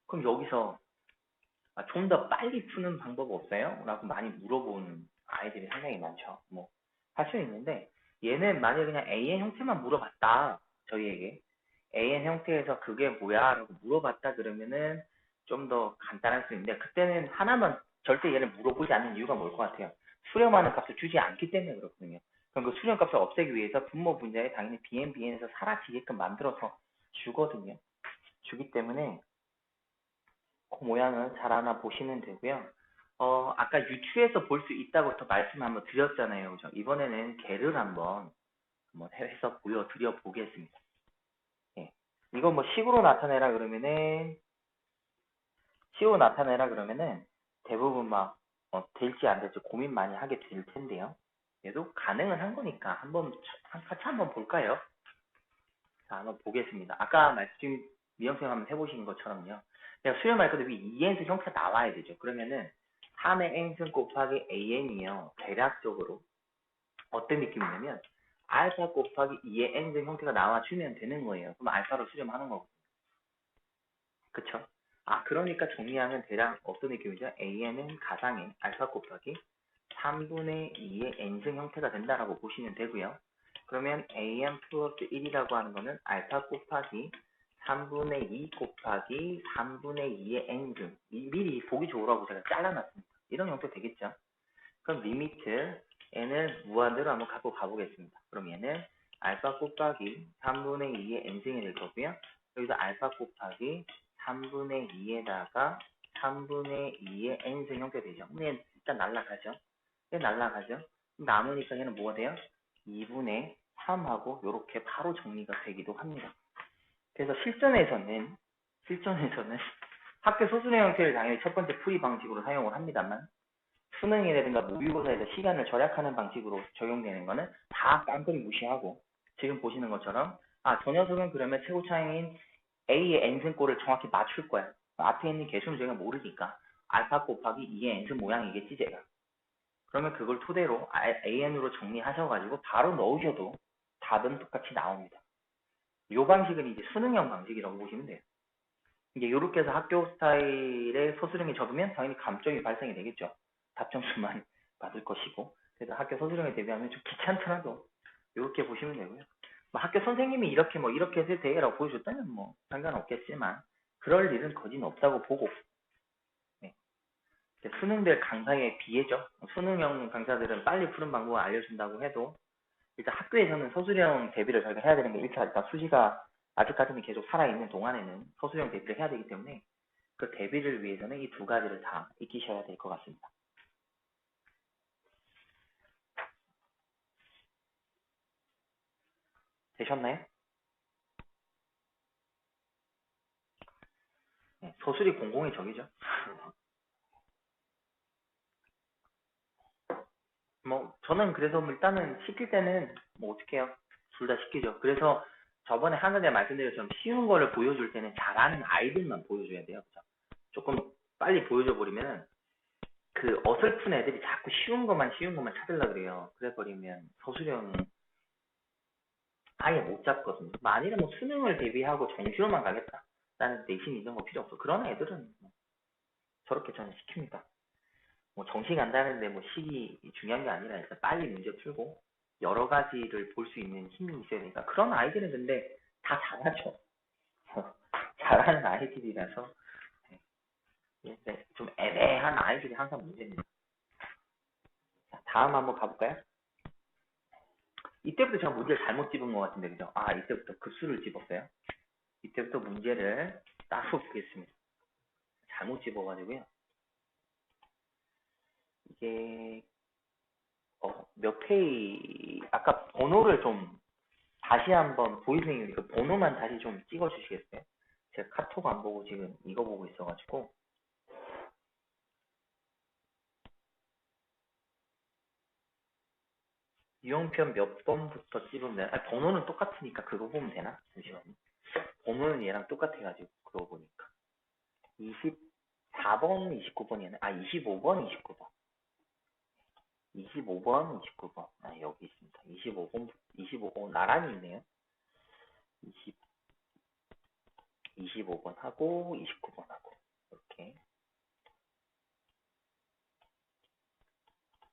그럼 여기서 좀 더 빨리 푸는 방법 없어요? 라고 많이 물어보는 아이들이 상당히 많죠. 뭐 할 수 있는데 얘는 만약에 그냥 AN 형태만 물어봤다. 저희에게 AN 형태에서 그게 뭐야? 라고 물어봤다 그러면은 좀 더 간단할 수 있는데 그때는 하나만 절대 얘를 물어보지 않는 이유가 뭘 것 같아요? 수렴하는 값을 주지 않기 때문에 그렇거든요. 그럼 그 수렴 값을 없애기 위해서 분모 분자에 당연히 BNBN에서 사라지게끔 만들어서 주거든요. 주기 때문에 그 모양은 잘 하나 보시면 되고요. 아까 유추해서 볼 수 있다고 또 말씀 한번 드렸잖아요. 그죠? 이번에는 개를 한번 해서 보여드려 보겠습니다. 예. 이거 뭐 식으로 나타내라 그러면은, 대부분 막, 될지 안 될지 고민 많이 하게 될 텐데요. 얘도 가능은 한 거니까 같이 한번 볼까요? 자, 한번 보겠습니다. 아까 말씀, 미영쌤 한번 해보신 것처럼요. 내가 수렴할 때도 위 2n승 형태가 나와야 되죠. 그러면은 3의 n승 곱하기 an이요. 대략적으로 어떤 느낌이냐면 알파 곱하기 2의 n승 형태가 나와주면 되는 거예요. 그럼 알파로 수렴하는 거고. 그쵸? 그러니까 정리하면 대략 어떤 느낌이죠? an은 가상의 알파 곱하기 3분의 2의 n승 형태가 된다라고 보시면 되고요. 그러면 an 플러스 1이라고 하는 거는 알파 곱하기 3분의 2 곱하기 3분의 2의 n승. 미리 보기 좋으라고 제가 잘라놨습니다. 이런 형태 되겠죠? 그럼 리미트 n을 무한대로 한번 갖고 가보겠습니다. 그럼 얘는 알파 곱하기 3분의 2의 n승이 될 거고요. 여기서 알파 곱하기 3분의 2에다가 3분의 2의 n승 형태 되죠. 그럼 일단 날라가죠. 날라가죠. 남으니까 얘는 뭐가 돼요? 2분의 3하고 이렇게 바로 정리가 되기도 합니다. 그래서 실전에서는 학교 소수능 형태를 당연히 첫 번째 풀이 방식으로 사용을 합니다만 수능이라든가 모의고사에서 시간을 절약하는 방식으로 적용되는 거는 다 깡그리 무시하고 지금 보시는 것처럼 저 녀석은 그러면 최고 차이인 A의 n승꼴을 정확히 맞출 거야. 앞에 있는 개수는 저희가 모르니까 알파 곱하기 2의 n승 모양이겠지 제가. 그러면 그걸 토대로 AN으로 정리하셔가지고 바로 넣으셔도 답은 똑같이 나옵니다. 이 방식은 이제 수능형 방식이라고 보시면 돼요. 이제 이렇게 해서 학교 스타일의 소수령이 적으면 당연히 감점이 발생이 되겠죠. 답점수만 받을 것이고. 그래서 학교 소수령에 대비하면 좀 귀찮더라도 이렇게 보시면 되고요. 뭐 학교 선생님이 이렇게 뭐 이렇게 해서 되라고 보여줬다면 뭐 상관없겠지만 그럴 일은 거진 없다고 보고 네. 수능들 강사에 비해죠. 수능형 강사들은 빨리 푸는 방법을 알려준다고 해도 일단 학교에서는 서술형 대비를 저희가 해야 되는 게 일단 수시가 아직까지는 계속 살아있는 동안에는 서술형 대비를 해야 되기 때문에 그 대비를 위해서는 이 두 가지를 다 익히셔야 될 것 같습니다. 되셨나요? 네, 서술이 공공의 적이죠. 뭐 저는 그래서 일단은 시킬 때는 뭐 어떻게 해요? 둘 다 시키죠. 그래서 저번에 하늘에 말씀드린 것처럼 쉬운 거를 보여줄 때는 잘하는 아이들만 보여줘야 돼요. 그죠? 조금 빨리 보여줘 버리면 그 어설픈 애들이 자꾸 쉬운 것만 찾으려 그래요. 그래 버리면 서술형 아예 못 잡거든요. 만일에 뭐 수능을 대비하고 정시로만 가겠다. 나는 내신 이런 거 필요 없어. 그런 애들은 뭐 저렇게 저는 시킵니다. 뭐 정시 간다는데 뭐 시기 중요한 게 아니라 일단 빨리 문제 풀고 여러 가지를 볼 수 있는 힘이 있어야 되니까 그런 아이들은 근데 다 잘하죠. 잘하는 아이들이라서 네, 좀 애매한 아이들이 항상 문제입니다. 자, 다음 한번 가볼까요? 이때부터 제가 문제를 잘못 집은 것 같은데 그죠? 아 이때부터 급수를 집었어요. 이때부터 문제를 따로 보겠습니다. 잘못 집어가지고요. 이게 몇 페이 아까 번호를 좀 다시 한번 보이스님 그 번호만 다시 좀 찍어주시겠어요? 제가 카톡 안 보고 지금 이거 보고 있어가지고 유형편 몇 번부터 찍으면 되나? 아니, 번호는 똑같으니까 그거 보면 되나? 잠시만요. 번호는 얘랑 똑같아가지고 그거 보니까 24번, 29번이었네. 아 25번, 29번. 25번, 29번. 아 여기 있습니다. 25번, 25번 나란히 있네요. 20, 25번 하고 29번 하고 이렇게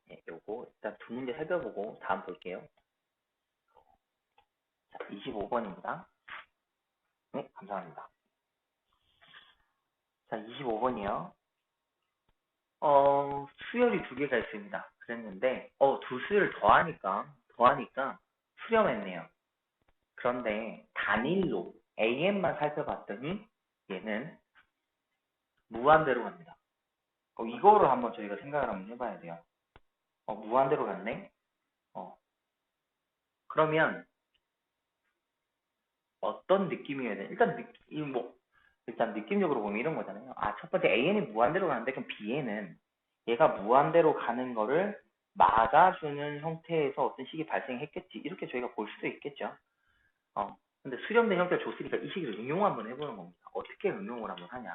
네, 요거 일단 두 문제 살펴보고 다음 볼게요. 자, 25번입니다. 네, 감사합니다. 자, 25번이요. 수열이 두 개가 있습니다. 그랬는데, 두 수열을 더하니까 수렴했네요. 그런데 단일로 AM만 살펴봤더니 얘는 무한대로 갑니다. 이거를 한번 저희가 생각을 한번 해봐야 돼요. 무한대로 갔네? 그러면 어떤 느낌이어야 돼? 일단 느낌적으로 보면 이런 거잖아요. 아, 첫 번째 AN이 무한대로 가는데 그럼 B에는 얘가 무한대로 가는 거를 막아주는 형태에서 어떤 식이 발생했겠지. 이렇게 저희가 볼 수도 있겠죠. 근데 수렴된 형태를 줬으니까 이 식을 응용 한번 해보는 겁니다. 어떻게 응용을 한번 하냐.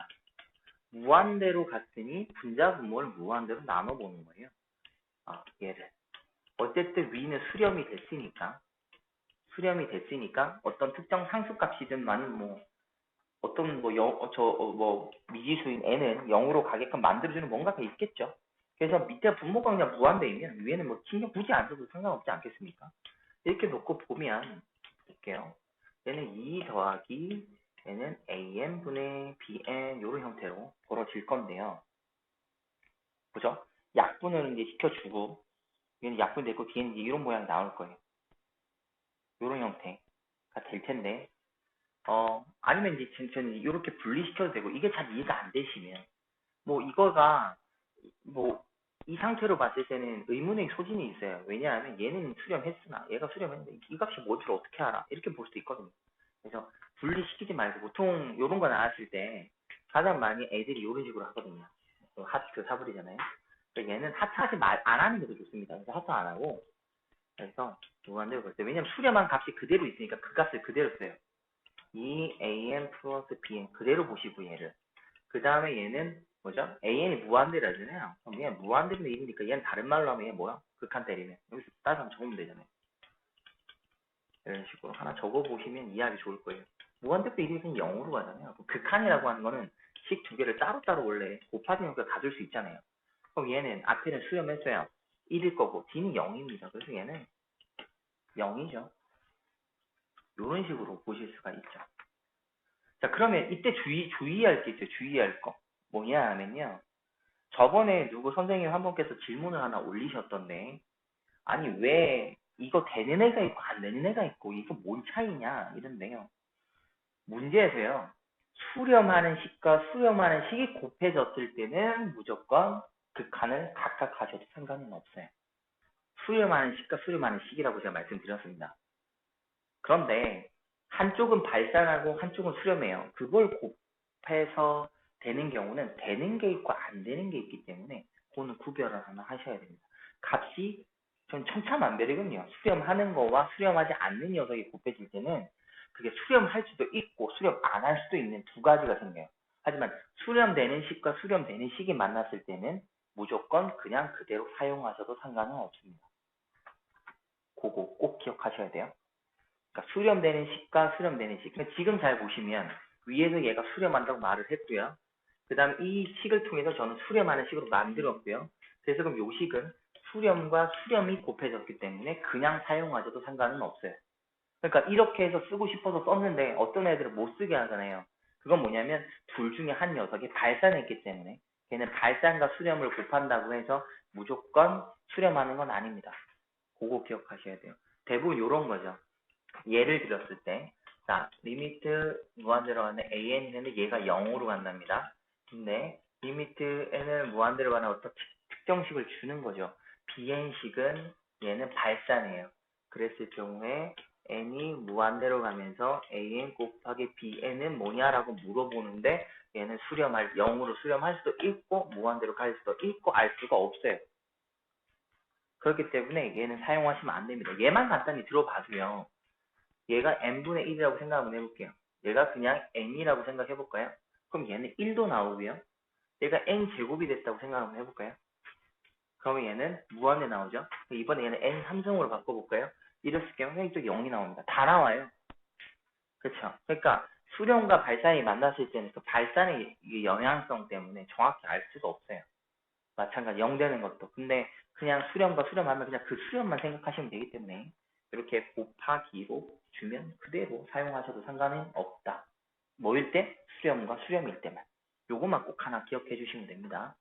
무한대로 갔으니 분자 분모를 무한대로 나눠보는 거예요. 얘를. 어쨌든 위는 수렴이 됐으니까 어떤 특정 상수값이든만 뭐 어떤 미지수인 n은 0으로 가게끔 만들어주는 뭔가가 있겠죠. 그래서 밑에 분모가 그냥 무한대이면 위에는 뭐 신경 굳이 안 써도 상관없지 않겠습니까? 이렇게 놓고 보면 볼게요. 얘는 2 더하기 얘는 am분의 bn 이런 형태로 벌어질 건데요. 그죠? 약분을 이제 시켜주고 얘는 약분되고 뒤에는 이제 이런 모양이 나올 거예요. 이런 형태가 될 텐데 아니면 이제 저는 이렇게 분리시켜도 되고, 이게 잘 이해가 안 되시면, 뭐, 이거가, 뭐, 이 상태로 봤을 때는 의문의 소진이 있어요. 왜냐하면 얘는 수렴했으나, 얘가 수렴했는데, 이 값이 뭔지를 어떻게 알아? 이렇게 볼 수도 있거든요. 그래서 분리시키지 말고, 보통 이런 거 나왔을 때, 가장 많이 애들이 이런 식으로 하거든요. 하트 사버리잖아요. 그래서 얘는 안 하는 게 더 좋습니다. 그래서 하트 안 하고, 그래서 무한대로 볼 때, 왜냐면 수렴한 값이 그대로 있으니까 그 값을 그대로 써요. 이 an 플러스 bn 그대로 보시고 얘를 그 다음에 얘는 뭐죠? an이 무한대라잖아요. 그럼 얘는 무한대인데 1이니까 얘는 다른 말로 하면 얘 뭐야? 극한 때리면 여기서 따로 한번 적으면 되잖아요. 이런 식으로 하나 적어보시면 이해하기 좋을 거예요. 무한대표 1이면 0으로 가잖아요. 극한이라고 하는 거는 식 두 개를 따로따로 원래 곱하기 형태가 가질 수 있잖아요. 그럼 얘는 앞에는 수렴했어요. 1일 거고 D는 0입니다. 그래서 얘는 0이죠. 이런 식으로 보실 수가 있죠. 자, 그러면 이때 주의할 게 있죠. 주의할 거. 뭐냐 하면요. 저번에 누구 선생님 한 분께서 질문을 하나 올리셨던데, 아니, 왜 이거 되는 애가 있고 안 되는 애가 있고, 이거 뭔 차이냐? 이런데요. 문제에서요. 수렴하는 식과 수렴하는 식이 곱해졌을 때는 무조건 그 칸을 각각 하셔도 상관은 없어요. 수렴하는 식과 수렴하는 식이라고 제가 말씀드렸습니다. 그런데 한쪽은 발산하고 한쪽은 수렴해요. 그걸 곱해서 되는 경우는 되는 게 있고 안 되는 게 있기 때문에 그거는 구별을 하나 하셔야 됩니다. 값이 전 천차만별이거든요. 수렴하는 거와 수렴하지 않는 녀석이 곱해질 때는 그게 수렴할 수도 있고 수렴 안 할 수도 있는 두 가지가 생겨요. 하지만 수렴되는 식과 수렴되는 식이 만났을 때는 무조건 그냥 그대로 사용하셔도 상관은 없습니다. 그거 꼭 기억하셔야 돼요. 그러니까 수렴되는 식과 수렴되는 식. 그러니까 지금 잘 보시면 위에서 얘가 수렴한다고 말을 했고요. 그 다음 이 식을 통해서 저는 수렴하는 식으로 만들었고요. 그래서 그럼 요 식은 수렴과 수렴이 곱해졌기 때문에 그냥 사용하셔도 상관은 없어요. 그러니까 이렇게 해서 쓰고 싶어서 썼는데 어떤 애들은 못 쓰게 하잖아요. 그건 뭐냐면 둘 중에 한 녀석이 발산했기 때문에 걔는 발산과 수렴을 곱한다고 해서 무조건 수렴하는 건 아닙니다. 그거 기억하셔야 돼요. 대부분 이런 거죠. 예를 들었을 때, 자, 리미트 무한대로 가는 an이 있는데 얘가 0으로 간답니다. 근데 리미트 n을 무한대로 가는 어떤 특정식을 주는 거죠. bn식은 얘는 발산이에요. 그랬을 경우에 n이 무한대로 가면서 an 곱하기 bn은 뭐냐라고 물어보는데 얘는 0으로 수렴할 수도 있고 무한대로 갈 수도 있고 알 수가 없어요. 그렇기 때문에 얘는 사용하시면 안 됩니다. 얘만 간단히 들어봐도요. 얘가 n분의 1이라고 생각 한번 해볼게요. 얘가 그냥 n이라고 생각해볼까요? 그럼 얘는 1도 나오고요. 얘가 n제곱이 됐다고 생각 한번 해볼까요? 그러면 얘는 무한대 나오죠. 이번에 얘는 n 3승으로 바꿔볼까요? 이랬을 경우 이쪽 0이 나옵니다. 다 나와요. 그렇죠? 그러니까 수렴과 발산이 만났을 때는 그 발산의 영향성 때문에 정확히 알 수가 없어요. 마찬가지 0 되는 것도. 근데 그냥 수렴과 수렴하면 그냥 그 수렴만 생각하시면 되기 때문에 이렇게 곱하기로 주면 그대로 사용하셔도 상관은 없다. 뭐일 때? 수렴과 수렴일 때만. 요거만 꼭 하나 기억해 주시면 됩니다.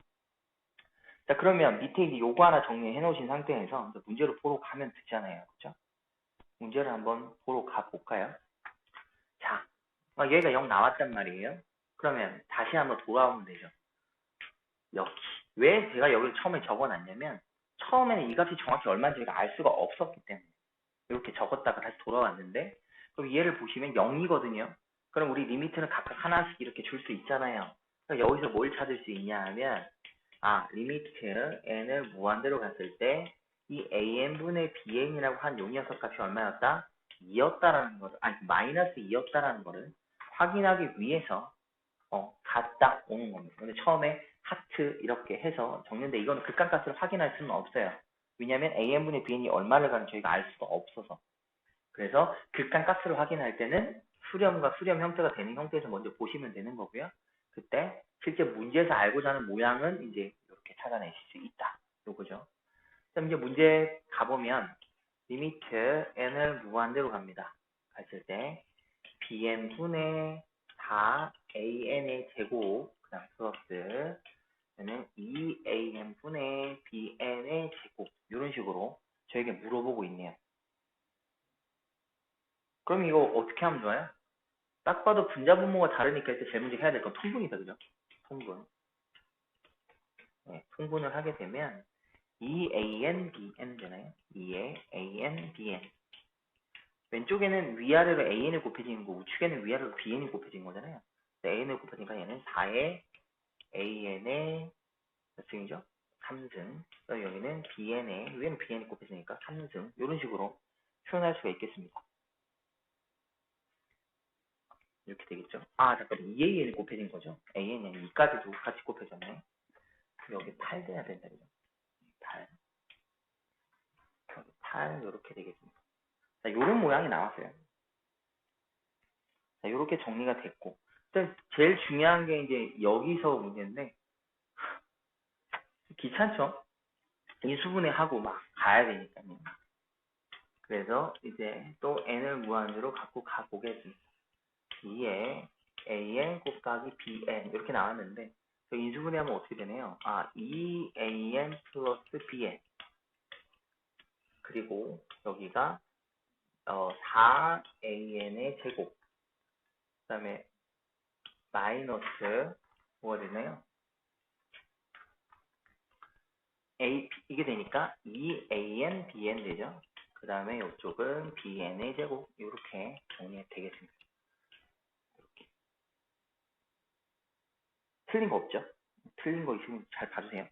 자, 그러면 밑에 이제 요거 하나 정리해 놓으신 상태에서 문제를 보러 가면 되잖아요. 그죠? 문제를 한번 보러 가볼까요? 자, 여기가 0 나왔단 말이에요. 그러면 다시 한번 돌아오면 되죠. 여기. 왜 제가 여기를 처음에 적어놨냐면 처음에는 이 값이 정확히 얼마인지 제가 알 수가 없었기 때문에 이렇게 적었다가 다시 돌아왔는데 그럼 얘를 보시면 0이거든요. 그럼 우리 리미트는 각각 하나씩 이렇게 줄 수 있잖아요. 그럼 여기서 뭘 찾을 수 있냐 하면 리미트 n을 무한대로 갔을 때 이 an분의 bn이라고 한 요 녀석 값이 얼마였다? 2였다라는 거를 마이너스 2였다라는 거를 확인하기 위해서 갔다 오는 겁니다. 근데 처음에 하트 이렇게 해서 적는데 이거는 극한값을 확인할 수는 없어요. 왜냐하면 an분의 bn이 얼마를 가는 저희가 알 수가 없어서. 그래서 극한값을 확인할 때는 수렴과 수렴 형태가 되는 형태에서 먼저 보시면 되는 거고요. 그때 실제 문제에서 알고자 하는 모양은 이제 이렇게 찾아내실 수 있다. 요거죠. 그럼 이제 문제 가보면 리미트 n을 무한대로 갑니다. 갔을 때 bn분의 4 an의 제곱 그다음 플러스 는 2an분의 bn의 제곱 이런 식으로 저에게 물어보고 있네요. 그럼 이거 어떻게 하면 좋아요? 딱 봐도 분자 분모가 다르니까 일단 제일 먼저 해야 될 건 통분이다, 그죠? 통분. 네, 통분을 하게 되면 2an, bn 되나요? 2의 an, bn. 왼쪽에는 위아래로 an을 곱해지는 거고 우측에는 위아래로 bn이 곱해지는 거잖아요. an을 곱해지니까 얘는 4의 an의 몇 승이죠? 3승. 여기는 bn의 위에는 bn이 곱해지니까 3승. 이런 식으로 표현할 수가 있겠습니다. 이렇게 되겠죠. 잠깐 2an이 곱해진 거죠. an이 2까지도 같이 곱해졌네. 여기 8 돼야 된다, 그죠? 8. 여기 8, 이렇게 되겠습니다. 자, 요런 모양이 나왔어요. 자, 요렇게 정리가 됐고. 일단 제일 중요한 게 이제 여기서 문제인데, 귀찮죠? 이 수분에 하고 막 가야 되니까요. 그래서 이제 또 n을 무한으로 갖고 가보겠습니다. 2에 an 곱하기 bn 이렇게 나왔는데 인수분해하면 어떻게 되네요? 2an 플러스 bn 그리고 여기가 4an의 제곱 그 다음에 마이너스 뭐가 되나요? 이게 되니까 2an bn 되죠? 그 다음에 이쪽은 bn의 제곱 이렇게 정리가 되겠습니다. 이렇게. 틀린 거 없죠? 틀린 거 있으면 잘 봐주세요.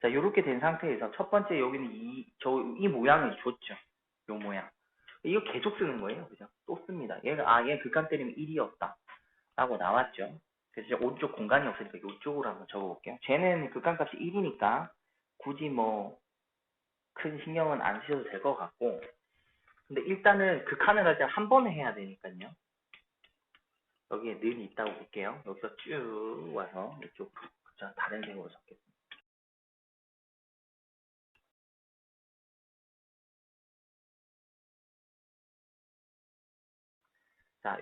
자, 이렇게 된 상태에서 첫 번째 여기는 이 모양을 줬죠. 요 모양. 이거 계속 쓰는 거예요. 그죠? 또 씁니다. 얘 극한 때리면 1이었다. 라고 나왔죠. 그래서 오른쪽 공간이 없으니까 이쪽으로 한번 적어볼게요. 쟤는 극한값이 1이니까 굳이 뭐 큰 신경은 안 쓰셔도 될 것 같고 근데 일단은 극한을 할 때 한 번에 해야 되니까요. 여기에 는 있다고 볼게요. 여기서 쭉 와서 이쪽으로 다른 색으로 적겠습니다. 자,